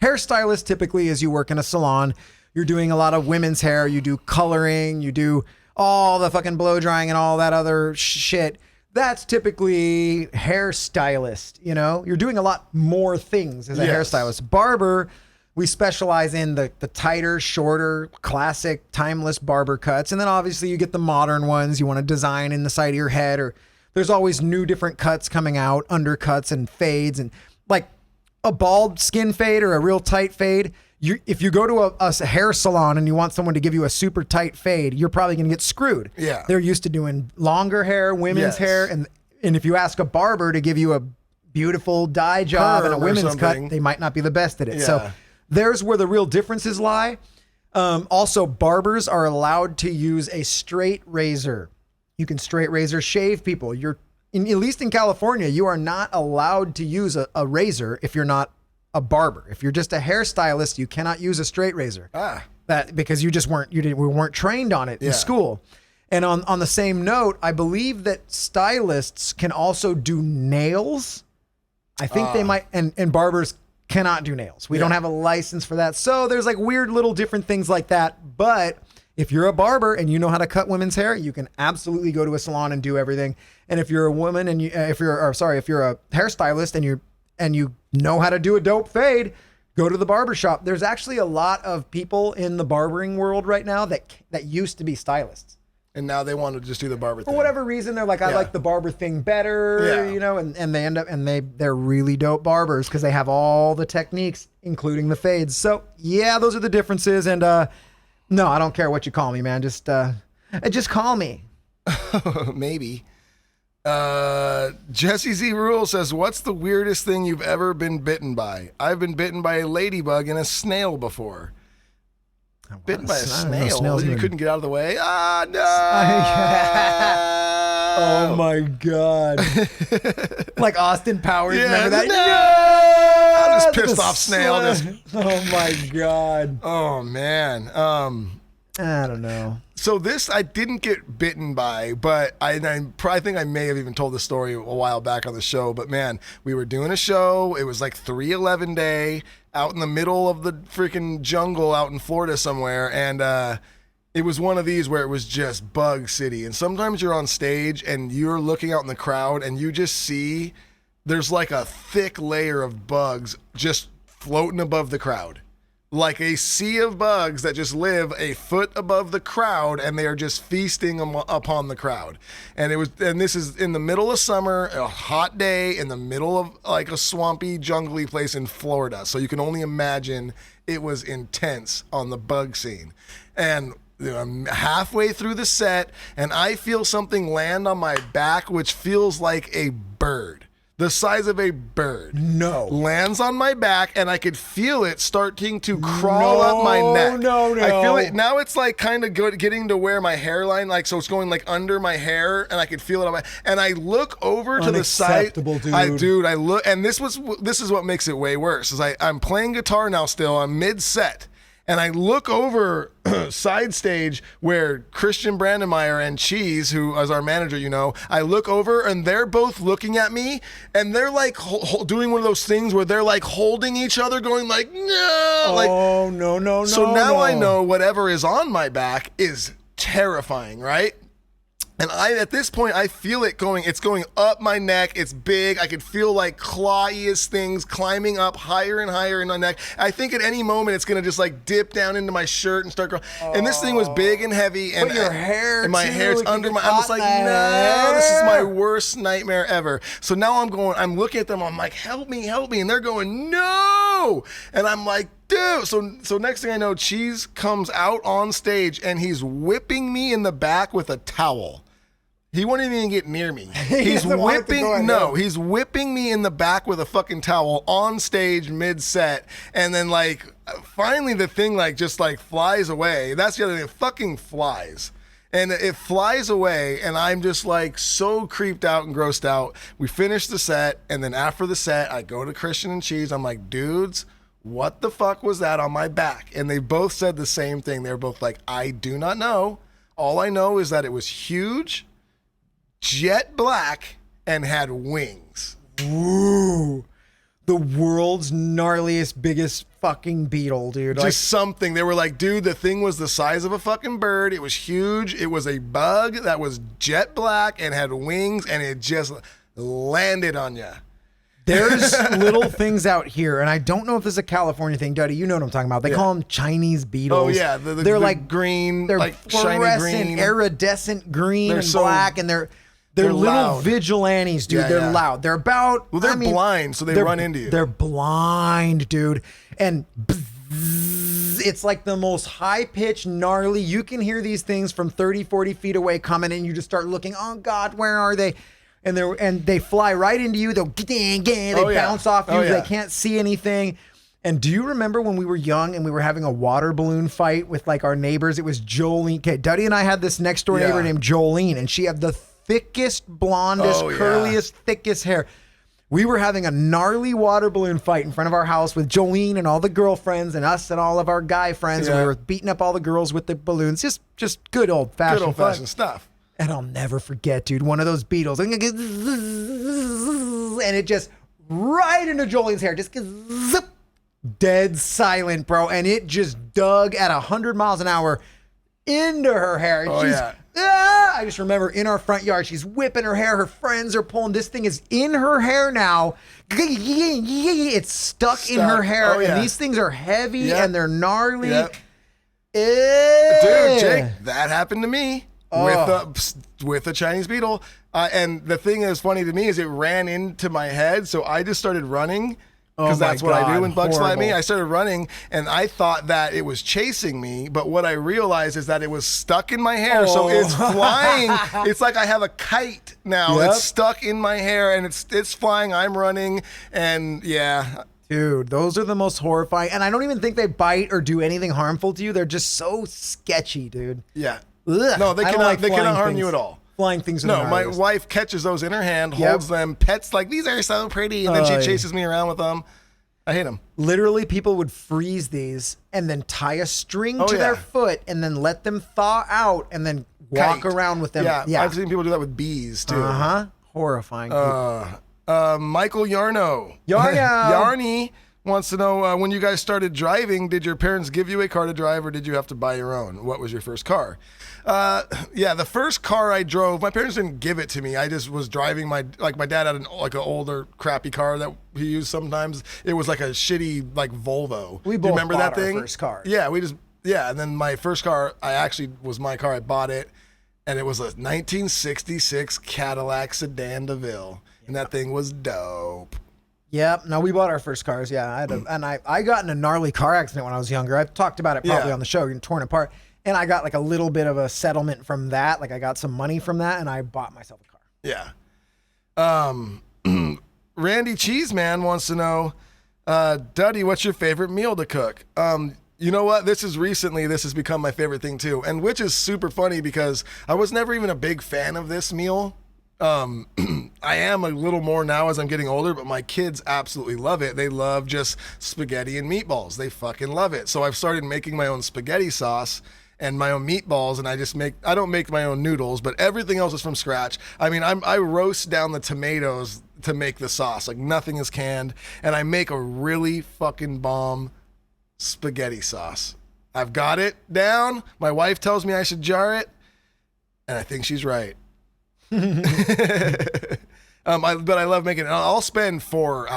hairstylist typically is you work in a salon. You're doing a lot of women's hair. You do coloring. You do all the fucking blow drying and all that other shit. That's typically hairstylist. You know, you're doing a lot more things as a hairstylist. Barber, we specialize in the tighter, shorter, classic, timeless barber cuts. And then obviously you get the modern ones. You want to design in the side of your head, or there's always new different cuts coming out, undercuts and fades, and like a bald skin fade or a real tight fade. If you go to a hair salon and you want someone to give you a super tight fade, you're probably going to get screwed. Yeah. They're used to doing longer hair, women's hair. And if you ask a barber to give you a beautiful dye job and a women's cut, they might not be the best at it. Yeah. So there's where the real differences lie. Also, barbers are allowed to use a straight razor. You can straight razor shave people. At least in California, you are not allowed to use a razor if you're not a barber. If you're just a hairstylist, you cannot use a straight razor. Because you just weren't trained on it in school. And on the same note, I believe that stylists can also do nails. I think they might, and barbers cannot do nails. We don't have a license for that. So there's like weird little different things like that. But if you're a barber and you know how to cut women's hair, you can absolutely go to a salon and do everything. And if you're a woman and if you're a hairstylist and you know how to do a dope fade, go to the barbershop. There's actually a lot of people in the barbering world right now that used to be stylists. And now they want to just do the barber thing. For whatever reason, they're like, I like the barber thing better, you know, and they end up, and they're really dope barbers because they have all the techniques, including the fades. So yeah, those are the differences. And, no, I don't care what you call me, man. Just call me. Maybe. Jesse Z Rule says, what's the weirdest thing you've ever been bitten by? I've been bitten by a ladybug and a snail before. Bitten by a snail? You couldn't get out of the way? Ah, no! Oh, my God. Like Austin Powers, remember that? No! Just pissed off snail. Oh, my God. Oh, man. I don't know. So this I didn't get bitten by, but I think I may have even told the story a while back on the show. But man, we were doing a show. It was like 3/11 day out in the middle of the freaking jungle out in Florida somewhere. And it was one of these where it was just bug city. And sometimes you're on stage and you're looking out in the crowd and you just see there's like a thick layer of bugs just floating above the crowd. Like a sea of bugs that just live a foot above the crowd, and they are just feasting upon the crowd. And this is in the middle of summer, a hot day in the middle of like a swampy, jungly place in Florida. So you can only imagine it was intense on the bug scene. And I'm halfway through the set, and I feel something land on my back, which feels like a bird. The size of a bird. No. Lands on my back, and I could feel it starting to crawl up my neck. No. I feel it. Now it's like kind of getting to where my hairline, like, so it's going like under my hair, and I could feel it on my, and I look over to the side. Dude. I look, and this is what makes it way worse, is I'm playing guitar now still, I'm mid-set. And I look over side stage where Christian Brandenmeyer and Cheese, who is our manager, you know, I look over and they're both looking at me and they're like doing one of those things where they're like holding each other going like, no. Like, oh, no. So now I know whatever is on my back is terrifying, right? And at this point, I feel it going. It's going up my neck. It's big. I can feel like clawiest things climbing up higher and higher in my neck. I think at any moment it's gonna just like dip down into my shirt and start growing. And this thing was big and heavy, and your hair, and my too, hair's like under you my. get I'm just caught like, in the no, this is my hair. worst nightmare ever. So now I'm looking at them. I'm like, help me, and they're going, no, and I'm like, dude. So next thing I know, Cheese comes out on stage and he's whipping me in the back with a towel. He won't even get near me. He's he's whipping me in the back with a fucking towel on stage mid-set. And then like finally the thing like just like flies away. That's the other thing. It fucking flies. And it flies away, and I'm just like so creeped out and grossed out. We finish the set, and then after the set, I go to Christian and Cheese. I'm like, dudes, what the fuck was that on my back? And they both said the same thing. They were both like, I do not know. All I know is that it was huge, jet black, and had wings. Ooh. The world's gnarliest, biggest fucking beetle, dude. Just something. They were like, dude, the thing was the size of a fucking bird. It was huge. It was a bug that was jet black and had wings, and it just landed on you. There's little things out here, and I don't know if this is a California thing, Duddy. You know what I'm talking about. They call them Chinese beetles. Oh, yeah. They're like green, they're like shiny fluorescent, green. iridescent green They're and so- black, and they're little loud. vigilantes, dude. Yeah, they're yeah. loud. They're about. Well, they're blind, so they they're- run into you. They're blind, dude, and bzzz, it's like the most high-pitched, gnarly. You can hear these things from 30, 40 feet away coming, and you just start looking. Oh God, where are they? And they fly right into you. They bounce off you. Oh, yeah. They can't see anything. And do you remember when we were young and we were having a water balloon fight with like our neighbors? It was Jolene. Okay, Duddy and I had this next door neighbor named Jolene, and she had the thickest, blondest, curliest, thickest hair. We were having a gnarly water balloon fight in front of our house with Jolene and all the girlfriends and us and all of our guy friends. And we were beating up all the girls with the balloons. Just good old-fashioned Good old-fashioned stuff. And I'll never forget, dude, one of those beetles. And it just right into Jolene's hair. Just zip, dead silent, bro. And it just dug at 100 miles an hour into her hair. And I just remember in our front yard, she's whipping her hair. Her friends are pulling. This thing is in her hair now. It's stuck in her hair. Oh, yeah. And these things are heavy and they're gnarly. Yep. Dude, Jake, that happened to me with a Chinese beetle. And the thing that's funny to me is it ran into my head, so I just started running. Because that's what I do when bugs fly at me. I started running, and I thought that it was chasing me, but what I realized is that it was stuck in my hair, so it's flying. It's like I have a kite now. It's stuck in my hair, and it's flying. I'm running, and yeah. Dude, those are the most horrifying. And I don't even think they bite or do anything harmful to you. They're just so sketchy, dude. Yeah. Ugh. No, they I don't cannot. like They cannot flying harm things. you at all. Flying things are No, the my gnarliest. wife catches those in her hand, holds them, pets like, these are so pretty, and then she chases me around with them. I hate them. Literally, people would freeze these and then tie a string to their foot and then let them thaw out and then walk around with them. Yeah, I've seen people do that with bees too. Horrifying. Michael Yarno. Yarny wants to know, when you guys started driving, did your parents give you a car to drive or did you have to buy your own? What was your first car? The first car I drove, my parents didn't give it to me. I just was driving my dad had an older crappy car that he used sometimes. It was like a shitty like Volvo. We Do both you remember bought that thing? our first car. Yeah, and then my first car was my car. I bought it, and it was a 1966 Cadillac Sedan DeVille, and that thing was dope. Yep. No, we bought our first cars. Yeah. I got in a gnarly car accident when I was younger. I've talked about it probably on the show, getting torn apart. And I got like a little bit of a settlement from that. Like I got some money from that and I bought myself a car. Yeah. Randy Cheeseman wants to know, Duddy, what's your favorite meal to cook? You know what? This has become my favorite thing too. And which is super funny because I was never even a big fan of this meal. I am a little more now as I'm getting older, but my kids absolutely love it. They love just spaghetti and meatballs. They fucking love it. So I've started making my own spaghetti sauce and my own meatballs, and I don't make my own noodles, but everything else is from scratch. I mean, I roast down the tomatoes to make the sauce. Like nothing is canned, and I make a really fucking bomb spaghetti sauce. I've got it down. My wife tells me I should jar it, and I think she's right. But I love making it. I'll spend 4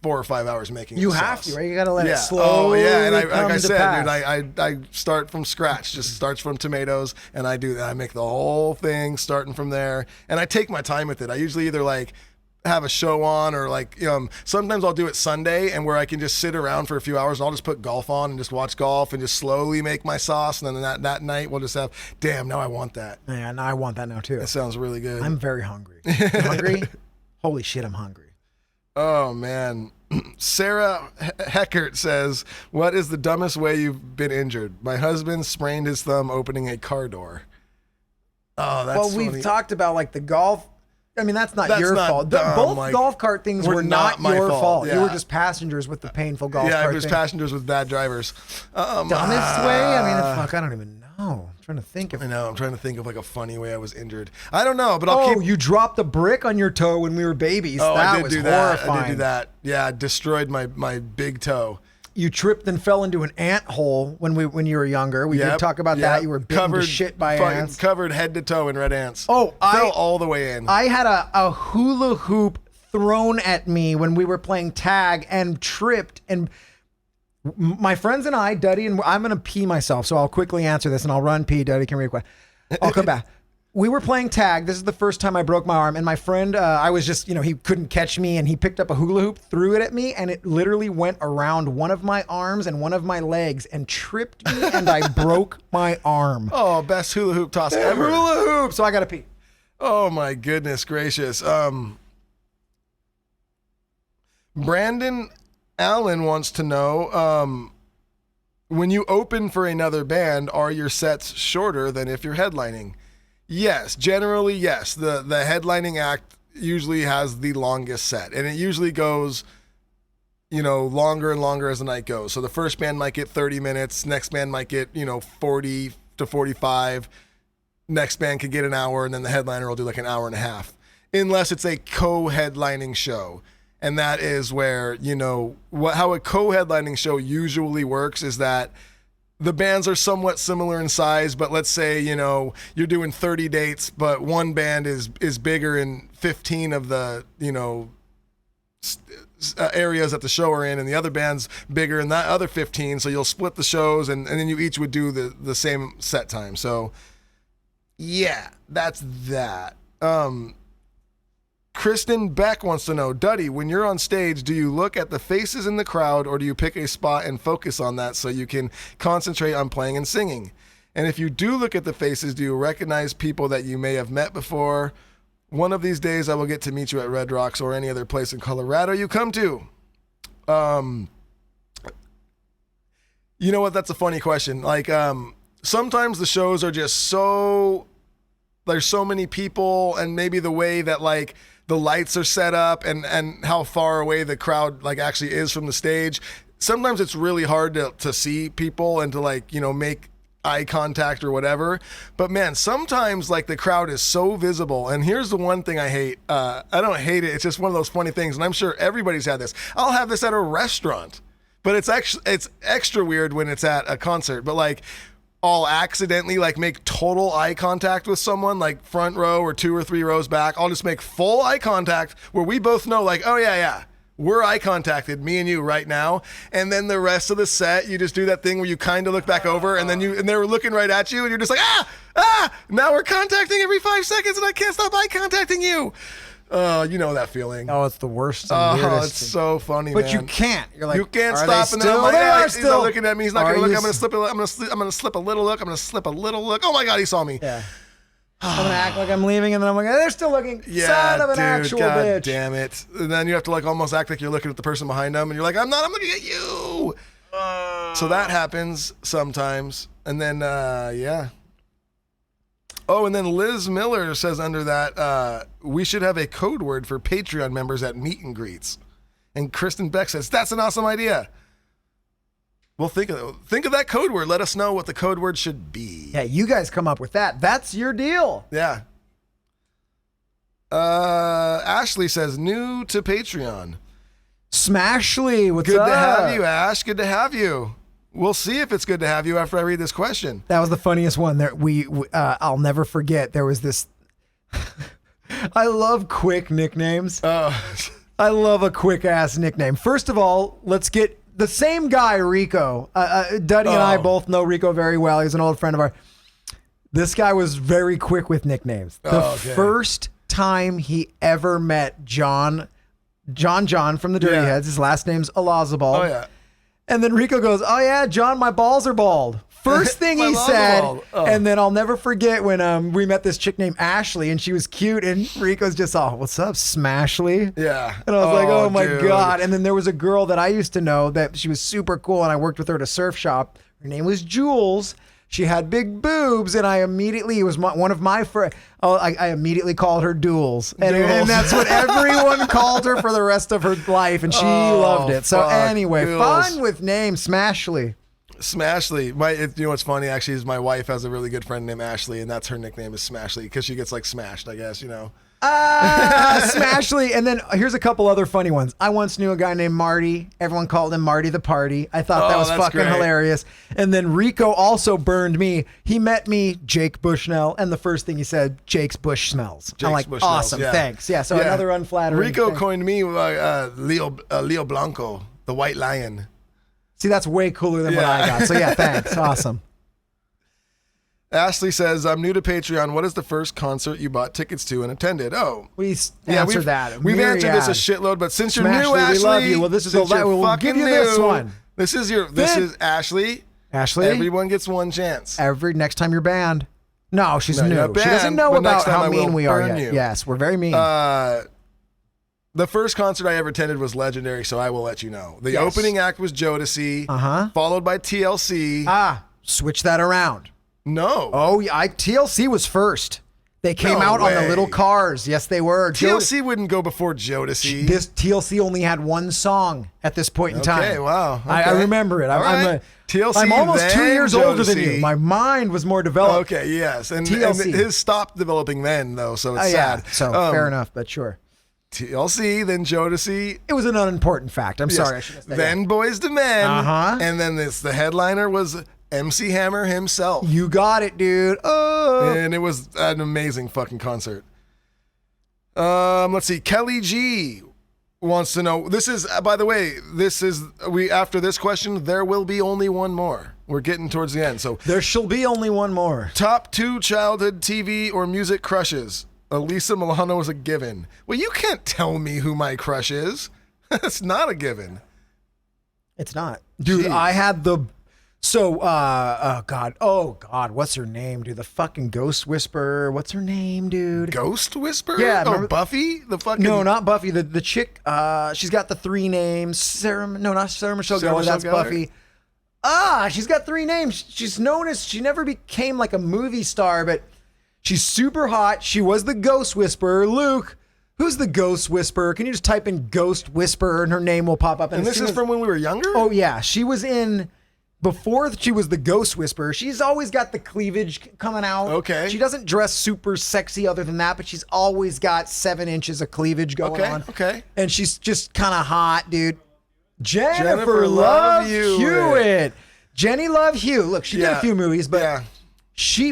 or 5 hours making You a have sauce. to, right? You got to let it Oh slowly yeah, and come like I to said, pass. dude, I start from scratch. Just starts from tomatoes, and I do that. I make the whole thing starting from there, and I take my time with it. I usually either like have a show on, or like sometimes I'll do it Sunday, and where I can just sit around for a few hours, and I'll just put golf on and just watch golf and just slowly make my sauce, and then that night we'll just have. Damn, now I want that. Yeah, and I want that now too. That sounds really good. I'm very hungry. You hungry? Holy shit, I'm hungry. Oh man. Sarah Heckert says, "What is the dumbest way you've been injured? My husband sprained his thumb opening a car door." Oh, that's Well, we've funny. talked about like the golf. I mean, that's not That's your not fault. dumb, Both like, golf cart things were were not not my your fault, fault. You yeah. were just passengers with the painful golf Yeah, cart it was thing. passengers with bad drivers. Dumbest way? I mean, fuck, I don't even know. I'm trying to think of. I know. I'm trying to think of like a funny way I was injured. I don't know, but I'll keep. You dropped a brick on your toe when we were babies. Oh, that I did was do that. horrifying. I did do that. Yeah, I destroyed my big toe. You tripped and fell into an ant hole when you were younger. We did Yep, talk about yep. that. You were bitten to shit by fucking ants. Covered head to toe in red ants. Oh, fell all the way in. I had a hula hoop thrown at me when we were playing tag and tripped, and my friends and I, Duddy, and I'm gonna pee myself, so I'll quickly answer this and I'll run pee. Duddy can read a question. I'll come back. We were playing tag. This is the first time I broke my arm, and my friend, I was just, he couldn't catch me, and he picked up a hula hoop, threw it at me, and it literally went around one of my arms and one of my legs and tripped me, and I broke my arm. Oh, best hula hoop toss ever. Hula hoop. So I gotta pee. Oh my goodness gracious. Brandon Allen wants to know, when you open for another band, are your sets shorter than if you're headlining? Yes, generally yes. The headlining act usually has the longest set, and it usually goes longer and longer as the night goes. So the first band might get 30 minutes, next band might get 40 to 45, next band could get an hour, and then the headliner will do like an hour and a half, unless it's a co-headlining show. And that is where, how a co-headlining show usually works is that the bands are somewhat similar in size, but let's say, you're doing 30 dates, but one band is bigger in 15 of the, areas that the show are in, and the other band's bigger in that other 15. So you'll split the shows, and then you each would do the same set time. So yeah, that's that. Kristen Beck wants to know, Duddy, when you're on stage, do you look at the faces in the crowd, or do you pick a spot and focus on that so you can concentrate on playing and singing? And if you do look at the faces, do you recognize people that you may have met before? One of these days I will get to meet you at Red Rocks or any other place in Colorado you come to. You know what? That's a funny question. Like, sometimes the shows are just there's so many people, and maybe the way that like the lights are set up and how far away the crowd like actually is from the stage. Sometimes it's really hard to see people and to like, make eye contact or whatever. But man, sometimes like the crowd is so visible. And here's the one thing I hate. I don't hate it. It's just one of those funny things. And I'm sure everybody's had this. I'll have this at a restaurant, but it's extra weird when it's at a concert. But like, I'll accidentally like make total eye contact with someone like front row or 2 or 3 rows back. I'll just make full eye contact where we both know like, oh yeah, we're eye contacted, me and you right now. And then the rest of the set, you just do that thing where you kind of look back over and then and they're looking right at you and you're just like, now we're contacting every 5 seconds and I can't stop eye contacting you. You know that feeling. Oh, it's the worst. Oh, it's so funny, but man. you can't. You're like, you can't are stop. They And still? then I'm like, They hey, are he's still not looking at me. He's not going to Are look. you I'm going to slip a little look. I'm going to slip a little look. Oh my God, he saw me. Yeah. I'm gonna act like I'm leaving, and then I'm like, they're still looking. Yeah, Son of an dude, actual God bitch. damn it. And then you have to like almost act like you're looking at the person behind them, and you're like, I'm not. I'm looking at you. So that happens sometimes, and then yeah. Oh, and then Liz Miller says under that, we should have a code word for Patreon members at meet and greets. And Kristen Beck says, that's an awesome idea. Well, think of that code word. Let us know what the code word should be. Yeah, you guys come up with that. That's your deal. Yeah. Ashley says, new to Patreon. Smashly, what's Good up? to have you, Ash. Good to have you. We'll see if it's good to have you after I read this question. That was the funniest one. There, I'll never forget. There was this. I love quick nicknames. Oh. I love a quick ass nickname. First of all, let's get the same guy, Rico. Duddy and I both know Rico very well. He's an old friend of ours. This guy was very quick with nicknames. The first time he ever met John from the Dirty Heads, his last name's Olazabal. Oh, yeah. And then Rico goes, oh, yeah, John, my balls are bald. First thing he said, and then I'll never forget when we met this chick named Ashley, and she was cute, and Rico's just, oh, what's up, Smashly? Yeah. And I was like, oh, my God. And then there was a girl that I used to know that she was super cool, and I worked with her at a surf shop. Her name was Jules. She had big boobs, and I immediately, it was one of my friends, I immediately called her Duels. And that's what everyone called her for the rest of her life, and she loved it. So anyway, Duels. fun with names, Smashly. Smashly. You know what's funny actually is my wife has a really good friend named Ashley, and that's her nickname is Smashly because she gets like smashed, I guess, you know. Smashly. And then here's a couple other funny ones. I once knew a guy named Marty. Everyone called him Marty the Party. I thought that was fucking hilarious. And then Rico also burned me. He met me, Jake Bushnell, and the first thing he said, Jake's bush smells. I'm like, awesome, thanks. Yeah, so another unflattering Rico thing. coined me Leo Blanco, the White Lion. See, that's way cooler than what I got. So yeah, thanks. Awesome. Ashley says, I'm new to Patreon. What is the first concert you bought tickets to and attended? Oh. We answered that. We've answered this a shitload, but since you're new, Ashley, we love you. Well, this is we'll give you this one. This is Ashley. Ashley. Everyone gets one chance. Next time you're banned. No, she's new. Banned, she doesn't know about how mean we are yet. You. Yes, we're very mean. The first concert I ever attended was legendary, so I will let you know. The opening act was Jodeci, followed by TLC. Switch that around. No. Oh, yeah, TLC was first. They came out on the little cars. Yes, they were. TLC wouldn't go before Jodeci. This TLC only had one song at this point in time. Okay, wow. Okay. I remember it. TLC, I'm almost 2 years Jodeci. older than you. My mind was more developed. Okay, yes. And TLC. And his stopped developing then, though, so it's sad. Yeah. So fair enough, but sure. TLC, then Jodeci. It was an unimportant fact. I'm sorry. I should have said then Boys to Men. And then the headliner was MC Hammer himself. You got it, dude. Oh. And it was an amazing fucking concert. Let's see. Kelly G wants to know. This is, by the way, after this question, there will be only one more. We're getting towards the end. So there shall be only one more. Top 2 childhood TV or music crushes. Elisa Milano is a given. Well, you can't tell me who my crush is. It's not a given. It's not. Dude, I had the... So, oh God, what's her name, dude? The fucking Ghost Whisperer. What's her name, dude? Ghost Whisperer? Yeah. Oh, Buffy? The fucking... No, not Buffy. The chick, she's got the 3 names. Not Sarah Michelle Gellar. That's Buffy. She's got 3 names. She's known as... She never became like a movie star, but... She's super hot. She was the Ghost Whisperer. Luke, who's the Ghost Whisperer? Can you just type in Ghost Whisperer and her name will pop up? And this is from when we were younger? Oh, yeah. She was in, before she was the Ghost Whisperer, she's always got the cleavage coming out. Okay. She doesn't dress super sexy other than that, but she's always got 7 inches of cleavage going on. Okay. And she's just kind of hot, dude. Jennifer Love Hewitt. Jenny Love Hewitt. Look, she did a few movies, but... Yeah.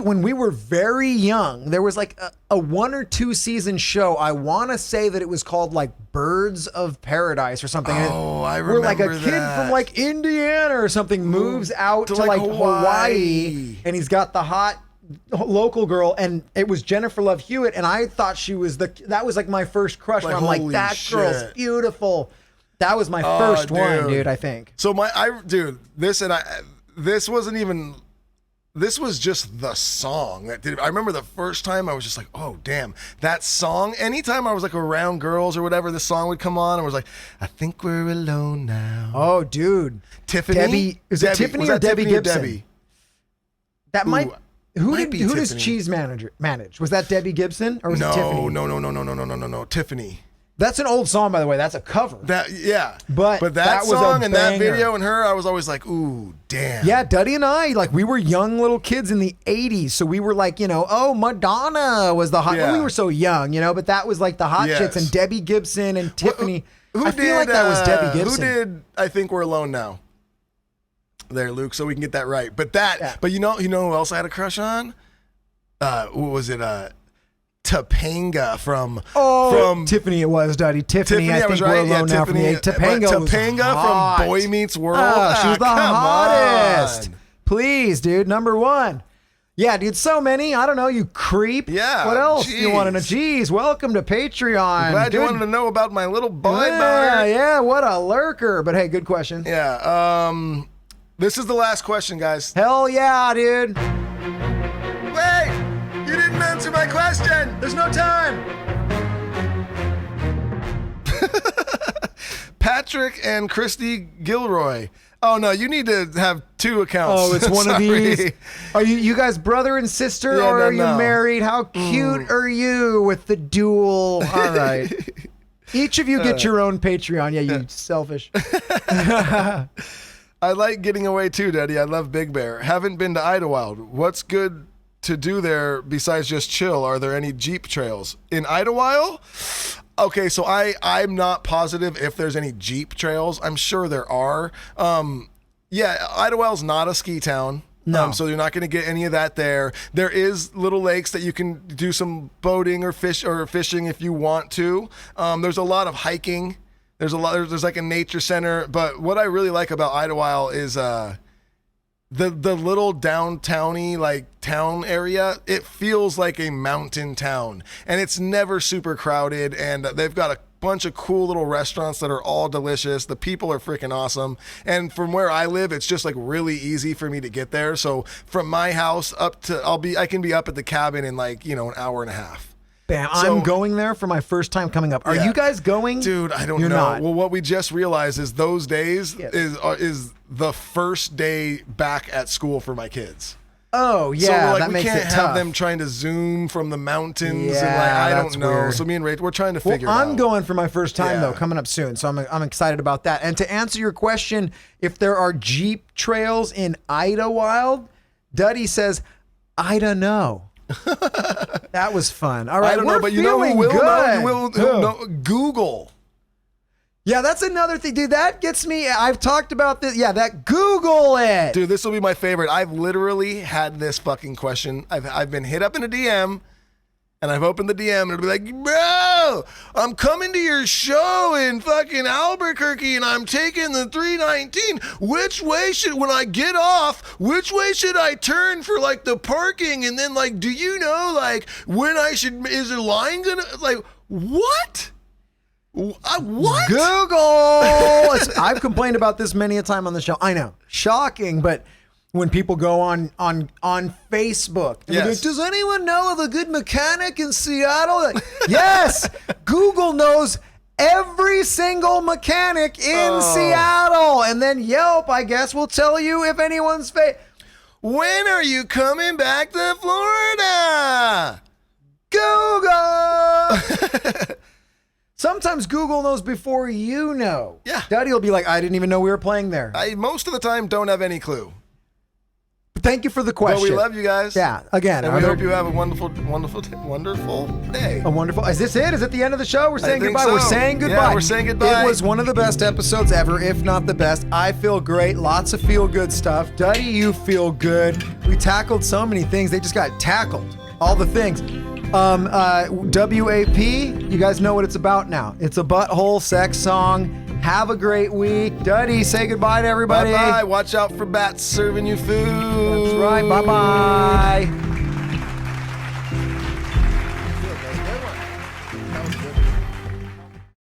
When we were very young, there was like a 1 or 2 season show. I want to say that it was called like Birds of Paradise or something. Oh, I remember where like a kid from like Indiana or something moves out to like Hawaii, and he's got the hot local girl, and it was Jennifer Love Hewitt, and I thought she was that was like my first crush. Where I'm like, that girl's beautiful. That was my first one, dude. I think. So this wasn't even. This was just the song that did it. I remember the first time I was just like, oh, damn, that song. Anytime I was like around girls or whatever, this song would come on and I was like, I think we're alone now. Oh, dude. Tiffany? Is it Tiffany or Debbie Gibson? Debbie? That who does Cheese manage? Was that Debbie Gibson or was it Tiffany? No. Tiffany. That's an old song, by the way. That's a cover. But that was song and that video and her, I was always like, ooh, damn. Yeah, Duddy and I, like, we were young little kids in the 80s. So we were like, Madonna was the hot. Well, we were so young, but that was like the hot chicks, and Debbie Gibson and Tiffany. I feel like that was Debbie Gibson. Who did I Think We're Alone Now? There, Luke, so we can get that right. But you know who else I had a crush on? What was it? Topanga from Tiffany. It was Duddy. Tiffany, I think was we're right. alone now from Tiffany, the Topanga. Was hot. from Boy Meets World. She was the come hottest. on. Please, dude. Number one. Yeah, dude. So many. I don't know. You creep. Yeah. What else geez. you want to know? Jeez. Welcome to Patreon. Glad you Good. wanted to know about my little boy. Yeah. What a lurker. But hey, good question. Yeah. This is the last question, guys. Hell yeah, dude. Wait! You didn't answer my question! There's no time. Patrick and Christy Gilroy. Oh, no, you need to have 2 accounts. Oh, it's one of Sorry. these. Are you guys brother and sister, Yeah, or no, are you no. married? How cute are you with the dual? All right. Each of you get your own Patreon. Yeah, you selfish. I like getting away too, Daddy. I love Big Bear. Haven't been to Idlewild. What's good to do there besides just chill? Are there any Jeep trails in Idlewild? Okay, so I'm not positive if there's any Jeep trails. I'm sure there are. Yeah, Idlewild's not a ski town. No. So you're not going to get any of that there. There is little lakes that you can do some boating or fishing if you want to. There's a lot of hiking. There's like a nature center, but what I really like about Idlewild is the little downtowny like town area. It feels like a mountain town, and it's never super crowded. And they've got a bunch of cool little restaurants that are all delicious. The people are freaking awesome, and from where I live, it's just like really easy for me to get there. So from my house up to I can be up at the cabin in like an hour and a half. Bam. So- I'm going there for my first time coming up. Are Yeah. you guys going? Dude, I don't You're know. not. Well, what we just realized is those days Yes. is the first day back at school for my kids. Oh, yeah. So we're like, that we makes can't it have tough. them trying to Zoom from the mountains. Yeah, and like, I that's don't know. weird. So me and Rachel, we're trying to Well, figure it out. I'm going for my first time, Yeah. though, coming up soon. So I'm excited about that. And to answer your question, if there are Jeep trails in Idlewild, Duddy says, I don't know. That was fun. All right, I don't know, we're but you know who feeling will good. know? You will Who? know? Google. Yeah, that's another thing, dude. That gets me. I've talked about this. Yeah, that Google it. Dude, this will be my favorite. I've literally had this fucking question. I've been hit up in a DM, and I've opened the DM, and it'll be like, bro, I'm coming to your show in fucking Albuquerque, and I'm taking the 319. When I get off, which way should I turn for like the parking? And then like, do you know like when is the line gonna like what? What? Google. I've complained about this many a time on the show. I know, shocking, but when people go on Facebook, and they're Yes. like, does anyone know of a good mechanic in Seattle? Like, yes, Google knows every single mechanic in Seattle, and then Yelp, I guess, will tell you if anyone's When are you coming back to Florida? Google. Sometimes Google knows before you know. Yeah. Daddy will be like, I didn't even know we were playing there. I most of the time don't have any clue. Thank you for the question. But we love you guys. Yeah, again. And are we there- hope you have a wonderful day. A wonderful. Is this it? Is it the end of the show? We're saying think goodbye. so. We're saying Yeah, goodbye. we're saying goodbye. It was one of the best episodes ever, if not the best. I feel great. Lots of feel good stuff. Duddy, you feel good. We tackled so many things. They just got tackled. All the things. WAP, you guys know what it's about now. It's a butthole sex song. Have a great week. Duddy, say goodbye to everybody. Bye-bye. Watch out for bats serving you food. That's right. Bye-bye.